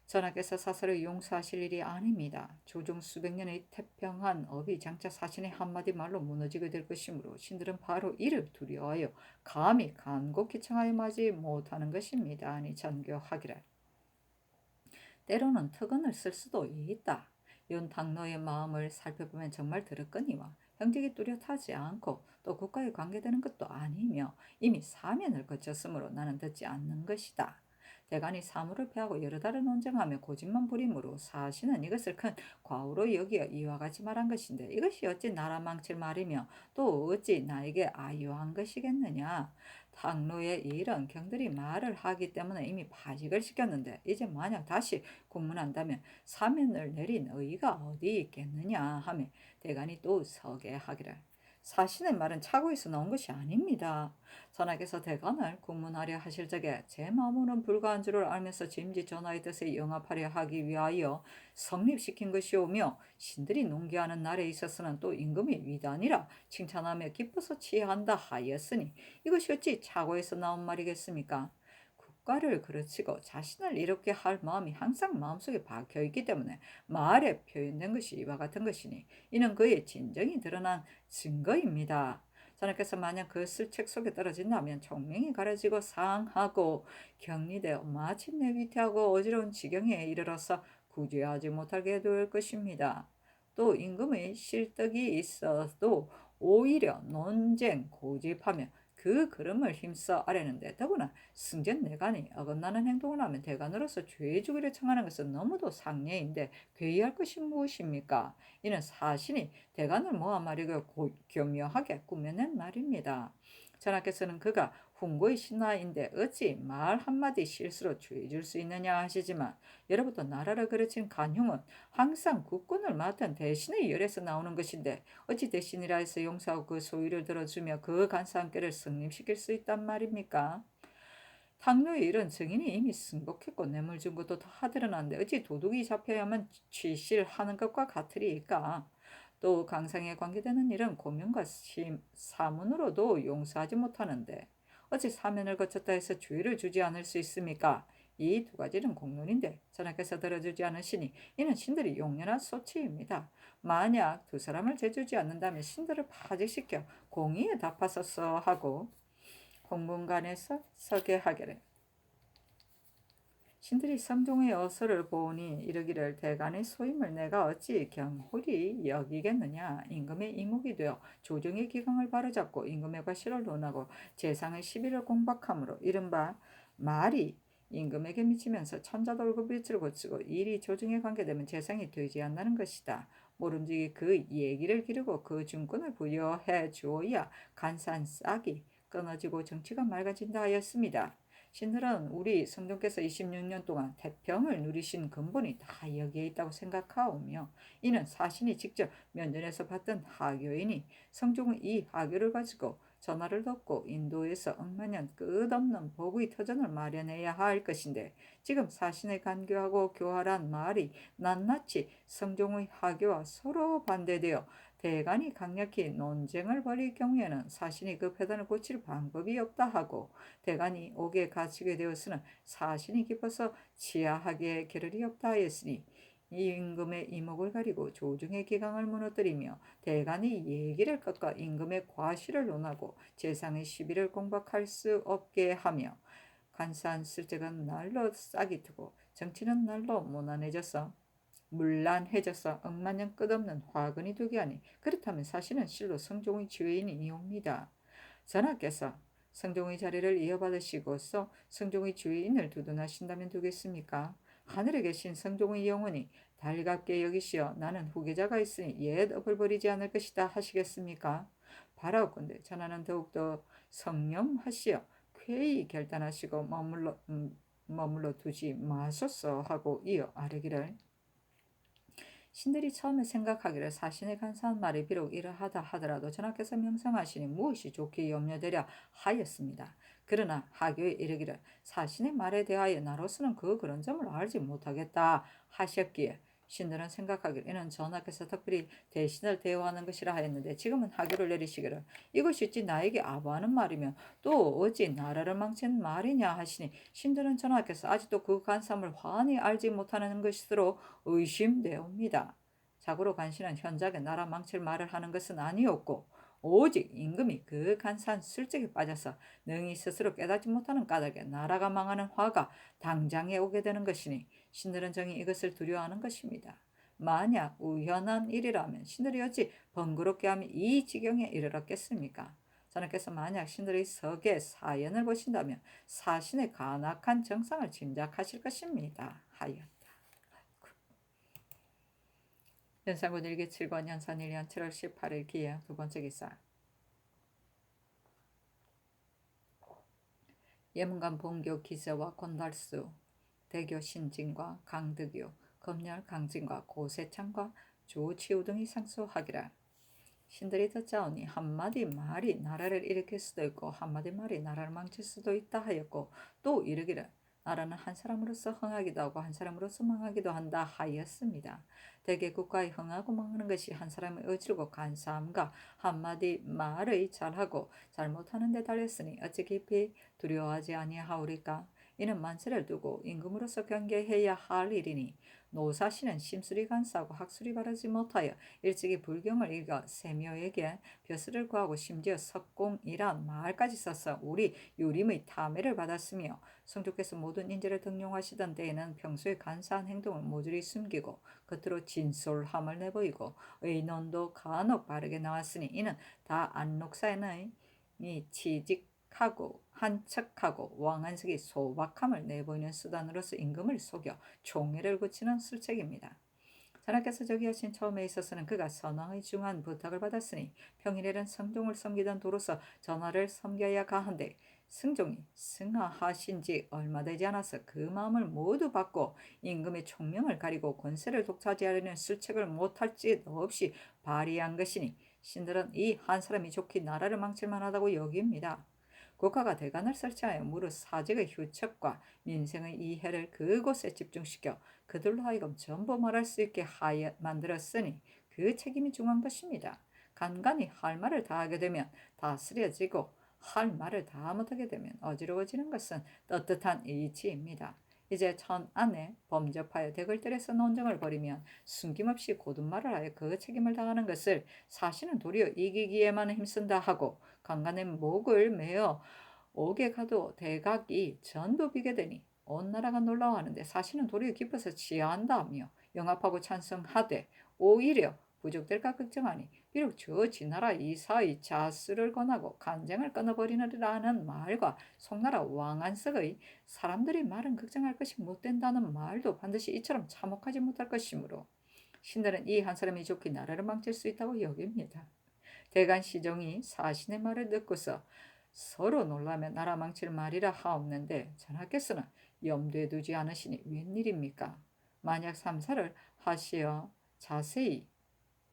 전하께서 사설을 용서하실 일이 아닙니다. 조종 수백 년의 태평한 업이 장차 사신의 한마디 말로 무너지게 될 것이므로 신들은 바로 이를 두려워하여 감히 간곡히 청하여 마지 못하는 것입니다. 아니 전교하기를 때로는 특언을 쓸 수도 있다. 윤탕노의 마음을 살펴보면 정말 들었거니와 형직이 뚜렷하지 않고 또 국가에 관계되는 것도 아니며 이미 사면을 거쳤으므로 나는 듣지 않는 것이다. 대간이 사물을 패하고 여러 달을 논쟁하며 고집만 부림으로 사신은 이것을 큰 과오로 여기어 이와 같이 말한 것인데 이것이 어찌 나라 망칠 말이며 또 어찌 나에게 아유한 것이겠느냐. 당로의 이런 경들이 말을 하기 때문에 이미 파직을 시켰는데 이제 만약 다시 공문한다면 사면을 내린 의의가 어디 있겠느냐 하며 대간이 또 서게 하기를 사신의 말은 차고에서 나온 것이 아닙니다. 전하께서 대간을 국문하려 하실 적에 제 마음으로는 불가한 줄을 알면서 짐짓 전하의 뜻에 영합하려 하기 위하여 성립시킨 것이오며 신들이 농기하는 날에 있어서는 또 임금이 위단이라 칭찬하며 기뻐서 취한다 하였으니 이것이 어찌 차고에서 나온 말이겠습니까? 국가를 그르치고 자신을 이롭게 할 마음이 항상 마음속에 박혀있기 때문에 말에 표현된 것이 이와 같은 것이니 이는 그의 진정이 드러난 증거입니다. 전하께서 만약 그 쓸 책 속에 떨어진다면 총명이 가려지고 상하고 격리되어 마침내 위태하고 어지러운 지경에 이르러서 구제하지 못하게 될 것입니다. 또 임금의 실덕이 있어도 오히려 논쟁 고집하며 그 걸음을 힘써 아뢰는데 더구나 승전 내간이 어긋나는 행동을 하면 대간으로서 죄 주기를 청하는 것은 너무도 상례인데 괴이할 것이 무엇입니까? 이는 사신이 대간을 모아 말이고 교묘하게 꾸며낸 말입니다. 전하께서는 그가 훈고의 신하인데 어찌 말 한마디 실수로 죄 줄 수 있느냐 하시지만 예로부터 나라를 그르친 간흉은 항상 국군을 맡은 대신의 열에서 나오는 것인데 어찌 대신이라 해서 용서하고 그 소위를 들어주며 그 간사한 꾀를 성립시킬 수 있단 말입니까? 당뇨의 일은 증인이 이미 승복했고 뇌물 준 것도 다 드러났는데 어찌 도둑이 잡혀야만 취실하는 것과 같으리까. 또 강상에 관계되는 일은 고문과 사문으로도 용서하지 못하는데 어찌 사면을 거쳤다 해서 주의를 주지 않을 수 있습니까? 이 두 가지는 공론인데 전하께서 들어주지 않으시니 이는 신들이 용연한 소치입니다. 만약 두 사람을 제주지 않는다면 신들을 파직시켜 공의에 답하소서 하고 공문관에서 서게 하기를. 신들이 성종의 어서를 보니 이르기를 대간의 소임을 내가 어찌 경홀히 여기겠느냐. 임금의 이목이 되어 조정의 기강을 바로잡고 임금의 과실을 논하고 재상의 시비를 공박함으로 이른바 말이 임금에게 미치면서 천자돌고 빛을 고치고 일이 조정에 관계되면 재상이 되지 않는 것이다. 모름지기 그 얘기를 기르고 그 중권을 부여해 주어야 간산 싹이 끊어지고 정치가 맑아진다 하였습니다. 신들은 우리 성종께서 26년 동안 태평을 누리신 근본이 다 여기에 있다고 생각하오며 이는 사신이 직접 면전에서 봤던 하교이니 성종은 이 하교를 가지고 전하를 덮고 인도에서 억만년 끝없는 복의 터전을 마련해야 할 것인데 지금 사신의 간교하고 교활한 말이 낱낱이 성종의 하교와 서로 반대되어 대간이 강력히 논쟁을 벌일 경우에는 사신이 그 패단을 고칠 방법이 없다 하고 대간이 옥에 갇히게 되었으나 사신이 깊어서 치하하게 겨를이 없다 하였으니 이 임금의 이목을 가리고 조정의 기강을 무너뜨리며 대간이 얘기를 꺾어 임금의 과실을 논하고 재상의 시비를 공박할 수 없게 하며 간사한 실제가 날로 싹이 트고 정치는 날로 문란해져서 억만년 끝없는 화근이 되게 하니 그렇다면 사실은 실로 성종의 주인이옵니다. 전하께서 성종의 자리를 이어받으시고서 성종의 주인을 두둔하신다면 되겠습니까? 하늘에 계신 성종의 영혼이 달갑게 여기시어 나는 후계자가 있으니 옛 업을 버리지 않을 것이다 하시겠습니까? 바라옵건대 전하는 더욱더 성념하시어 쾌히 결단하시고 머물러 두지 마소서 하고 이어 아뢰기를. 신들이 처음에 생각하기를 사신의 간사한 말이 비록 이러하다 하더라도 전하께서 명상하시니 무엇이 좋게 염려되려 하였습니다. 그러나 하교에 이르기를 사신의 말에 대하여 나로서는 그런 점을 알지 못하겠다 하셨기에 신들은 생각하기를 이는 전하께서 특별히 대신을 대우하는 것이라 하였는데 지금은 하교를 내리시기를 이것이 어찌 나에게 아부하는 말이며 또 어찌 나라를 망친 말이냐 하시니 신들은 전하께서 아직도 그 간삼을 환히 알지 못하는 것으로 의심되옵니다. 자고로 간신은 현작에 나라 망칠 말을 하는 것은 아니었고 오직 임금이 그 간사한 술책에 빠져서 능히 스스로 깨닫지 못하는 까닭에 나라가 망하는 화가 당장에 오게 되는 것이니 신들은 정히 이것을 두려워하는 것입니다. 만약 우연한 일이라면 신들이 어찌 번거롭게 하며 이 지경에 이르렀겠습니까? 전하께서 만약 신들의 석의 사연을 보신다면 사신의 간악한 정상을 짐작하실 것입니다. 하였다. 연산군 일기 7권 연산 1년 7월 18일 기해 두 번째 기사. 예문관 본교 기세와 권달수 대교 신진과 강득유 검열 강진과 고세창과 조치우 등이 상소하기를 신들이 듣자오니 한마디 말이 나라를 일으킬 수도 있고 한마디 말이 나라를 망칠 수도 있다 하였고 또 이르기를 나라는 한 사람으로서 흥하기도 하고 한 사람으로서 망하기도 한다 하였습니다. 대개 국가에 흥하고 망하는 것이 한 사람의 의지고 간사함과 한마디 말의 잘하고 잘못하는 데 달렸으니 어찌 깊이 두려워하지 아니하오리까. 이는 만세를 두고 임금으로서 경계해야 할 일이니 노사시는 심술이 간사하고 학술이 바르지 못하여 일찍이 불경을 읽어 세묘에게 벼슬을 구하고 심지어 석공이란 말까지 써서 우리 유림의 탐해를 받았으며 성주께서 모든 인재를 등용하시던 때에는 평소에 간사한 행동을 모조리 숨기고 겉으로 진솔함을 내보이고 의논도 간혹 바르게 나왔으니 이는 다 안록사의 취직하고 한척하고 왕한석이 소박함을 내보이는 수단으로서 임금을 속여 총애를 굳히는 술책입니다. 전하께서 저기하신 처음에 있어서는 그가 선왕의 중한 부탁을 받았으니 평일에는 성종을 섬기던 도로서 전하를 섬겨야 가한데 승종이 승하하신 지 얼마 되지 않아서 그 마음을 모두 받고 임금의 총명을 가리고 권세를 독차지하려는 술책을 못할 짓 없이 발휘한 것이니 신들은 이 한 사람이 좋게 나라를 망칠 만하다고 여깁니다. 국가가 대관을 설치하여 무릇 사직의 휴척과 민생의 이해를 그곳에 집중시켜 그들로 하여금 전부 말할 수 있게 만들었으니 그 책임이 중요한 것입니다. 간간히 할 말을 다하게 되면 다스려지고 할 말을 다 못하게 되면 어지러워지는 것은 떳떳한 이치입니다. 이제 천안에 범접하여 대걸들에서 논쟁을 벌이면 숨김없이 고둔말을 하여 그 책임을 다하는 것을 사실은 도리어 이기기에만 힘쓴다 하고 간간의 목을 메어 오게 가도 대각이 전부 비게 되니 온 나라가 놀라워하는데 사실은 도리어 기뻐서 치하한다며 영합하고 찬성하되 오히려 부족될까 걱정하니 비록 저 지나라 이사의 자수를 권하고 간쟁을 끊어버리느라는 말과 송나라 왕안석의 사람들이 말은 걱정할 것이 못된다는 말도 반드시 이처럼 참혹하지 못할 것이므로 신들은 이 한 사람이 좋게 나라를 망칠 수 있다고 여깁니다. 대간 시종이 사신의 말을 듣고서 서로 놀라며 나라 망칠 말이라 하옵는데 전하께서는 염두에 두지 않으시니 웬일입니까? 만약 삼사를 하시어 자세히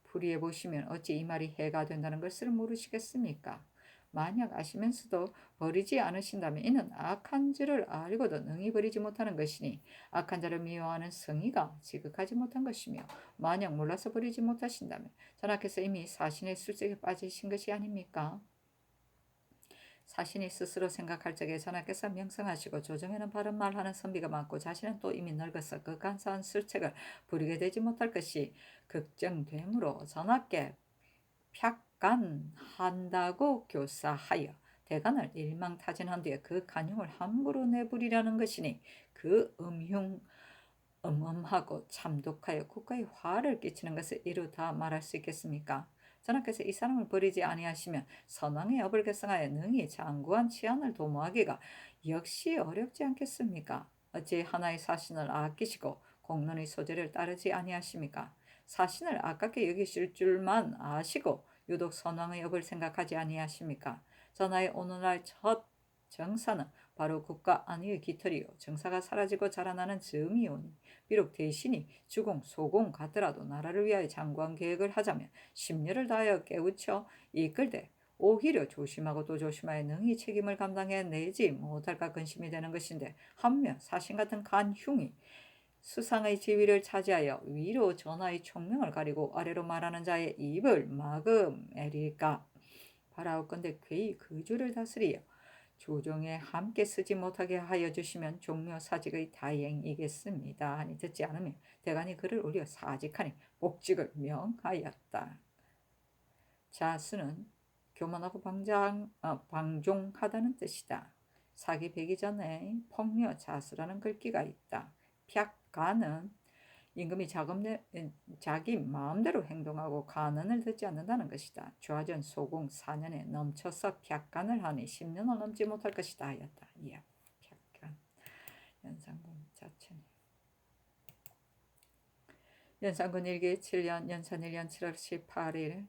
풀이해 보시면 어찌 이 말이 해가 된다는 것을 모르시겠습니까? 만약 아시면서도 버리지 않으신다면 이는 악한 줄을 알고도 능히 버리지 못하는 것이니 악한 자를 미워하는 성의가 지극하지 못한 것이며 만약 몰라서 버리지 못하신다면 전하께서 이미 사신의 술책에 빠지신 것이 아닙니까? 사신이 스스로 생각할 적에 전하께서 명성하시고 조정에는 바른 말하는 선비가 많고 자신은 또 이미 늙어서 그 간사한 술책을 부리게 되지 못할 것이 걱정되므로 전하께 펴간한다고 교사하여 대간을 일망타진한 뒤에 그 간용을 함부로 내부리라는 것이니 그 음흉하고 참독하여 국가에 화를 끼치는 것을 이루 다 말할 수 있겠습니까? 전하께서 이 사람을 버리지 아니하시면 선왕의 업을 결성하여 능히 장구한 치안을 도모하기가 역시 어렵지 않겠습니까? 어찌 하나의 사신을 아끼시고 공론의 소재를 따르지 아니하십니까? 사신을 아깝게 여기실 줄만 아시고 유독 선왕의 업을 생각하지 아니하십니까? 전하의 오늘날 첫 정사는 바로 국가 안위의 깃털이요 정사가 사라지고 자라나는 즈음이오니 비록 대신이 주공 소공 같더라도 나라를 위하여 장구한 계획을 하자면 심려를 다하여 깨우쳐 이끌되 오히려 조심하고 또 조심하여 능히 책임을 감당해내지 못할까 근심이 되는 것인데 한면 사신 같은 간흉이 수상의 지위를 차지하여 위로 전하의 총명을 가리고 아래로 말하는 자의 입을 막음애릴까 바라옵건대 괴히 그 줄을 다스리어 조정에 함께 쓰지 못하게 하여 주시면 종묘 사직의 다행이겠습니다. 하니 듣지 않으면 대간이 그를 올려 사직하니 복직을 명하였다. 자수는 교만하고 방종하다는 뜻이다. 사기 배기 전에 폭려 자수라는 글귀가 있다. 펴가는 임금이 자기 마음대로 행동하고 간언을 듣지 않는다는 것이다. 좌전 소공 4년에 넘쳐서 펴간을 하니 10년을 넘지 못할 것이다 하였다. 예, 펴간 연산군 자천 연산군 일기 7년 연산 1년 7월 18일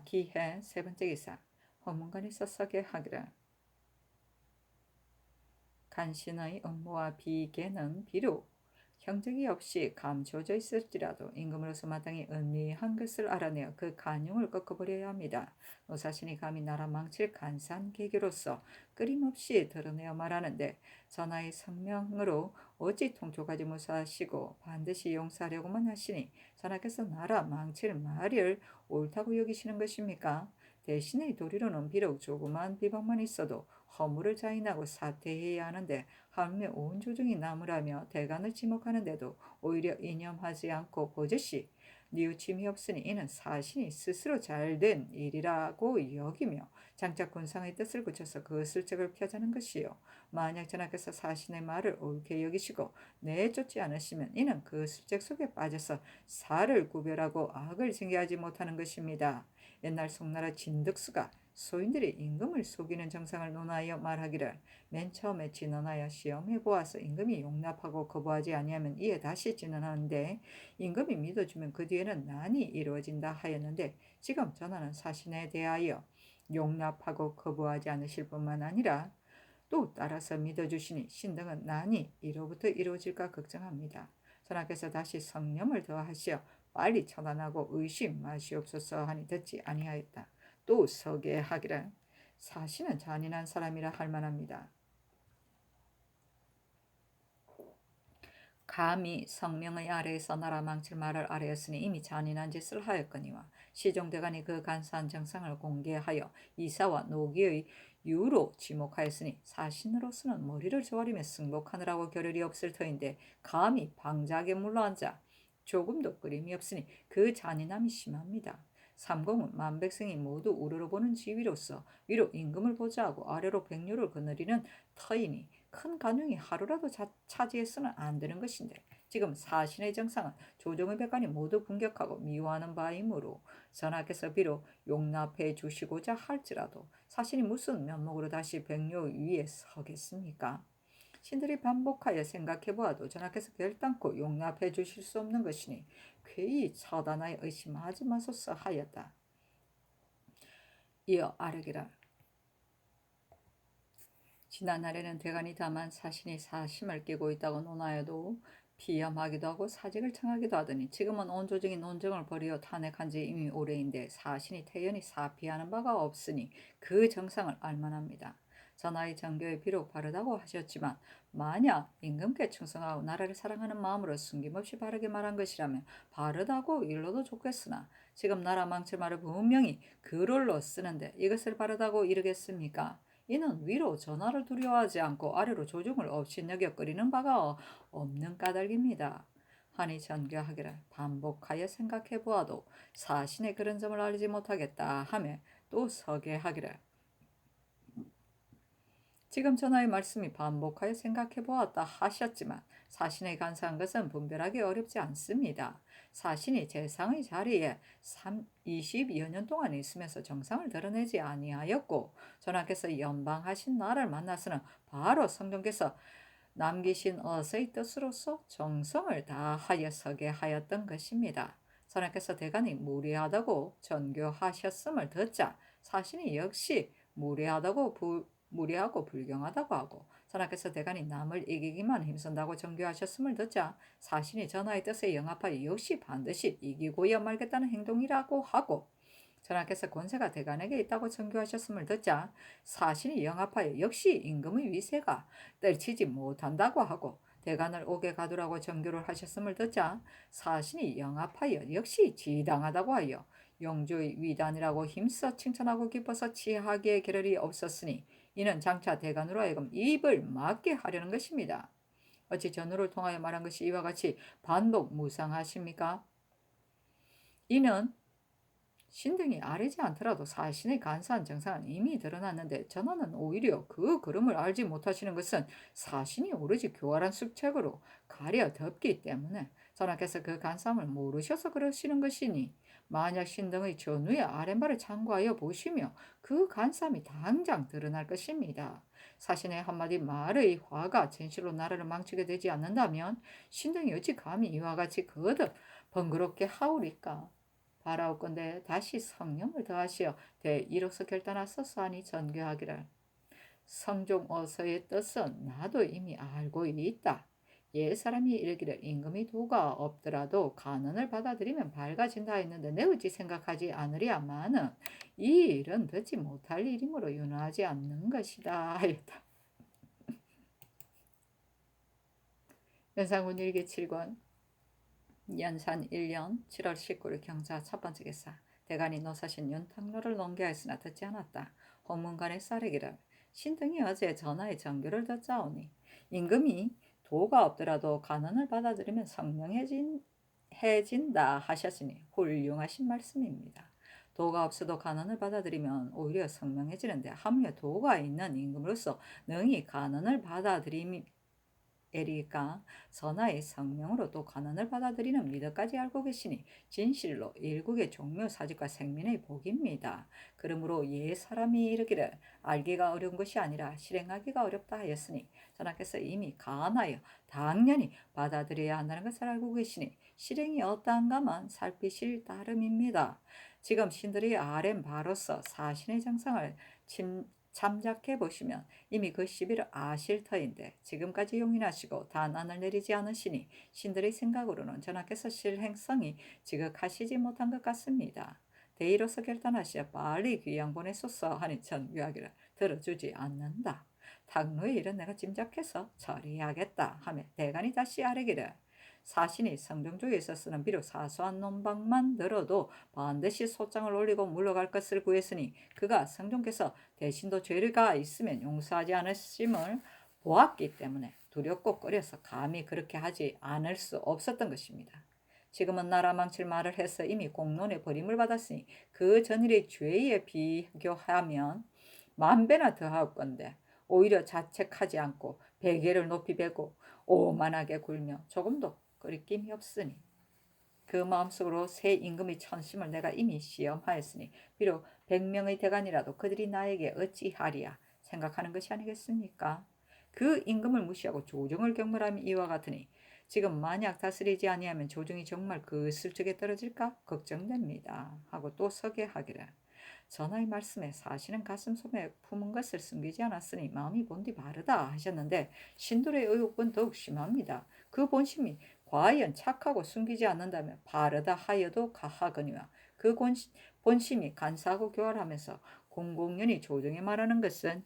기해 세 번째 기사 헌문관이 서서게 하기를 간신의 업무와 비계는 비록 형적이 없이 감춰져 있을지라도 임금으로서 마땅히 은미한 것을 알아내어 그 간용을 꺾어버려야 합니다. 노사신이 감히 나라 망칠 간사한 계기로서 끊임없이 드러내어 말하는데 전하의 성명으로 어찌 통촉하지 못하시고 반드시 용서하려고만 하시니 전하께서 나라 망칠 말을 옳다고 여기시는 것입니까? 대신의 도리로는 비록 조그만 비방만 있어도 허물을 자인하고 사퇴해야 하는데 하물며 온 조정이 나무라며 대간을 지목하는데도 오히려 이념하지 않고 버젓이 뉘우침이 없으니 이는 사신이 스스로 잘된 일이라고 여기며 장차 군상의 뜻을 굳혀서 그 슬책을 펴자는 것이요. 만약 전하께서 사신의 말을 옳게 여기시고 내쫓지 않으시면 이는 그 슬책 속에 빠져서 사를 구별하고 악을 징계하지 못하는 것입니다. 옛날 송나라 진덕수가 소인들이 임금을 속이는 정상을 논하여 말하기를 맨 처음에 진언하여 시험해 보아서 임금이 용납하고 거부하지 아니하면 이에 다시 진언하는데 임금이 믿어주면 그 뒤에는 난이 이루어진다 하였는데 지금 전하는 사신에 대하여 용납하고 거부하지 않으실 뿐만 아니라 또 따라서 믿어주시니 신등은 난이 이로부터 이루어질까 걱정합니다. 전하께서 다시 성념을 더하시어 빨리 처단하고 의심 마시옵소서 하니 듣지 아니하였다. 또 서게 하기를 사신은 잔인한 사람이라 할 만합니다. 감히 성명의 아래에서 나라 망칠 말을 아뢰었으니 이미 잔인한 짓을 하였거니와 시종대간이 그 간사한 정상을 공개하여 이사와 노기의 유로 지목하였으니 사신으로서는 머리를 조아리며 승복하느라고 겨를이 없을 터인데 감히 방작에 물러앉아 조금도 끄림이 없으니 그 잔인함이 심합니다. 삼공은 만백성이 모두 우러러보는 지위로서 위로 임금을 보좌하고 아래로 백류를 거느리는 터이니 큰 간용이 하루라도 차지해서는 안 되는 것인데 지금 사신의 정상은 조정의 백관이 모두 공격하고 미워하는 바이므로 전하께서 비록 용납해 주시고자 할지라도 사신이 무슨 면목으로 다시 백류 위에 서겠습니까? 신들이 반복하여 생각해 보아도 전하께서 결단코 용납해 주실 수 없는 것이니 괴히 처단하여 의심하지 마소서 하였다. 이어 아르기라. 지난날에는 대간이 다만 사신이 사심을 끼고 있다고 논하여도 비염하기도 하고 사직을 청하기도 하더니 지금은 온 조정이 논정을 벌이어 탄핵한 지 이미 오래인데 사신이 태연히 사피하는 바가 없으니 그 정상을 알만합니다. 전하의 정교에 비록 바르다고 하셨지만 만약 임금께 충성하고 나라를 사랑하는 마음으로 숨김없이 바르게 말한 것이라면 바르다고 일러도 좋겠으나 지금 나라 망칠 말을 분명히 그롤로 쓰는데 이것을 바르다고 이르겠습니까? 이는 위로 전하를 두려워하지 않고 아래로 조종을 업신여겨 끓이는 바가 없는 까닭입니다. 하니 전교하기를 반복하여 생각해 보아도 사신의 그런 점을 알지 못하겠다 하며 또 서게 하기를 지금 전하의 말씀이 반복하여 생각해 보았다 하셨지만 사신의 간사한 것은 분별하기 어렵지 않습니다. 사신이 재상의 자리에 20여 년 동안 있으면서 정상을 드러내지 아니하였고 전하께서 연방하신 나를 만나서는 바로 성경께서 남기신 어서의 뜻으로서 정성을 다하여 서게 하였던 것입니다. 전하께서 대간이 무례하다고 전교하셨음을 듣자 사신이 역시 무례하고 불경하다고 하고 전하께서 대간이 남을 이기기만 힘쓴다고 정교하셨음을 듣자 사신이 전하의 뜻에 영합하여 역시 반드시 이기고야 말겠다는 행동이라고 하고 전하께서 권세가 대간에게 있다고 정교하셨음을 듣자 사신이 영합하여 역시 임금의 위세가 떨치지 못한다고 하고 대간을 옥에 가두라고 정교를 하셨음을 듣자 사신이 영합하여 역시 지당하다고 하여 영조의 위단이라고 힘써 칭찬하고 기뻐서 치하기에 겨를이 없었으니 이는 장차 대간으로 하여금 입을 막게 하려는 것입니다. 어찌 전우를 통하여 말한 것이 이와 같이 반복 무상하십니까? 이는 신등이 아뢰지 않더라도 사신의 간사한 정상은 이미 드러났는데 전하는 오히려 그 그름을 알지 못하시는 것은 사신이 오로지 교활한 숙책으로 가려 덮기 때문에 전하께서 그 간사함을 모르셔서 그러시는 것이니 만약 신등의 전후의 아랫말을 참고하여 보시며 그 간사함이 당장 드러날 것입니다. 사신의 한마디 말의 화가 진실로 나라를 망치게 되지 않는다면 신등이 어찌 감히 이와 같이 거듭 번거롭게 하오리까? 바라옵건대 다시 성령을 더하시어 대이로서 결단하소서 하니 전교하기를 성종 어서의 뜻은 나도 이미 알고 있다. 옛사람이 이르기를 임금이 도가 없더라도 간언을 받아들이면 밝아진다 했는데 내 어찌 생각하지 않으랴마는 이 일은 듣지 못할 일이므로 윤허하지 않는 것이다 하였다. 연산군 일기 7권 연산 1년 7월 19일 경자 첫 번째 기사 대간이 노사신 윤탁로를 논계하였으나 듣지 않았다. 홍문관의 쌀이기를 신등이 어제 전하의 정교를 듣자오니 임금이 도가 없더라도 간언을 받아들이면 성명해진다 하셨으니 훌륭하신 말씀입니다. 도가 없어도 간언을 받아들이면 오히려 성명해지는데 하물며 도가 있는 임금으로서 능히 간언을 받아들임이 에리가 전하의 성명으로 또 간언을 받아들이는 미덕까지 알고 계시니 진실로 일국의 종묘 사직과 생민의 복입니다. 그러므로 옛 사람이 이르기를 알기가 어려운 것이 아니라 실행하기가 어렵다 하였으니 전하께서 이미 간하여 당연히 받아들여야 한다는 것을 알고 계시니 실행이 어떠한가만 살피실 따름입니다. 지금 신들이 아렘 바로서 사신의 정상을 참작해 보시면 이미 그 시비를 아실 터인데 지금까지 용인하시고 단안을 내리지 않으시니 신들의 생각으로는 전하께서 실행성이 지극하시지 못한 것 같습니다. 회의로서 결단하시어 빨리 귀양 보내소서 하니 전교하기를 들어주지 않는다. 탁노의 일은 내가 짐작해서 처리해야겠다 하며 대간이 다시 아뢰기를 사신이 성종조에서 쓰는 비록 사소한 논방만 들어도 반드시 소장을 올리고 물러갈 것을 구했으니 그가 성종께서 대신도 죄가 있으면 용서하지 않으심을 보았기 때문에 두렵고 꺼려서 감히 그렇게 하지 않을 수 없었던 것입니다. 지금은 나라 망칠 말을 해서 이미 공론의 버림을 받았으니 그 전일의 죄에 비교하면 만배나 더하건대 오히려 자책하지 않고 베개를 높이 베고 오만하게 굴며 조금도 끓임이 없으니 그 마음속으로 새 임금의 천심을 내가 이미 시험하였으니 비록 100명의 대간이라도 그들이 나에게 어찌하리야 생각하는 것이 아니겠습니까? 그 임금을 무시하고 조정을 경멸하면 이와 같으니 지금 만약 다스리지 아니하면 조정이 정말 그 슬쩍에 떨어질까 걱정됩니다 하고 또 서게하기를 전하의 말씀에 사실은 가슴속에 품은 것을 숨기지 않았으니 마음이 본디 바르다 하셨는데 신돌의 의혹은 더욱 심합니다. 그 본심이 과연 착하고 숨기지 않는다면 바르다 하여도 가하거니와 그 본심이 간사하고 교활하면서 공공연히 조정에 말하는 것은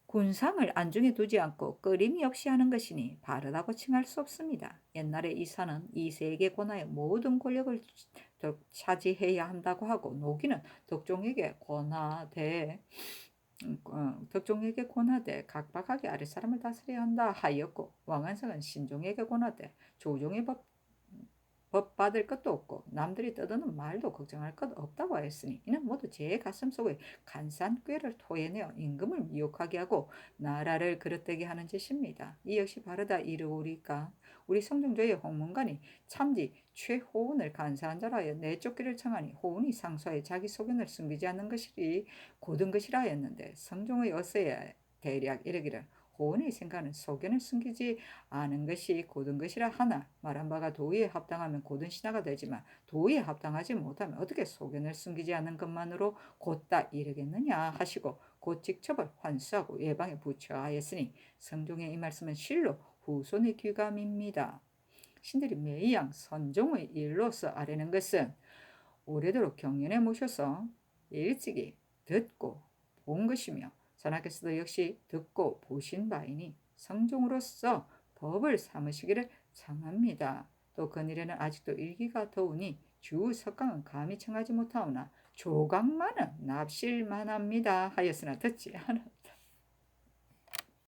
군상을 안중에 두지 않고 끓임이 없이 하는 것이니 바르다고 칭할 수 없습니다. 옛날에 이사는 이 세계 권하의 모든 권력을 차지해야 한다고 하고 노기는 덕종에게 권하되 각박하게 아랫사람을 다스려야 한다 하였고 왕한성은 신종에게 권하되 조종의 법 받을 것도 없고 남들이 떠드는 말도 걱정할 것 없다고 하였으니 이는 모두 제 가슴속에 간사한 꾀를 토해내어 임금을 미혹하게 하고 나라를 그릇되게 하는 짓입니다. 이 역시 바르다 이르오리까 우리 성종조의 홍문관이 참지 최호운을 간사한 자라여 내쫓기를 청하니 호운이 상소하여 자기 소견을 숨기지 않는 것이 고든 것이라 하였는데 성종의 어서야 대략 이르기를 호운의 생각은 소견을 숨기지 않은 것이 고든 것이라 하나 말한 바가 도의에 합당하면 고든 신하가 되지만 도의에 합당하지 못하면 어떻게 소견을 숨기지 않는 것만으로 곧다 이르겠느냐 하시고 곧 직첩을 환수하고 예방에 부처하였으니 성종의 이 말씀은 실로 후손의 귀감입니다. 신들이 매양 선종의 일로서 아뢰는 것은 오래도록 경연에 모셔서 일찍이 듣고 본 것이며 전하께서도 역시 듣고 보신 바이니 성종으로서 법을 삼으시기를 청합니다. 또 그일에는 아직도 일기가 더우니 주 석강은 감히 청하지 못하오나 조각만은 납실만합니다 하였으나 듣지 않았다.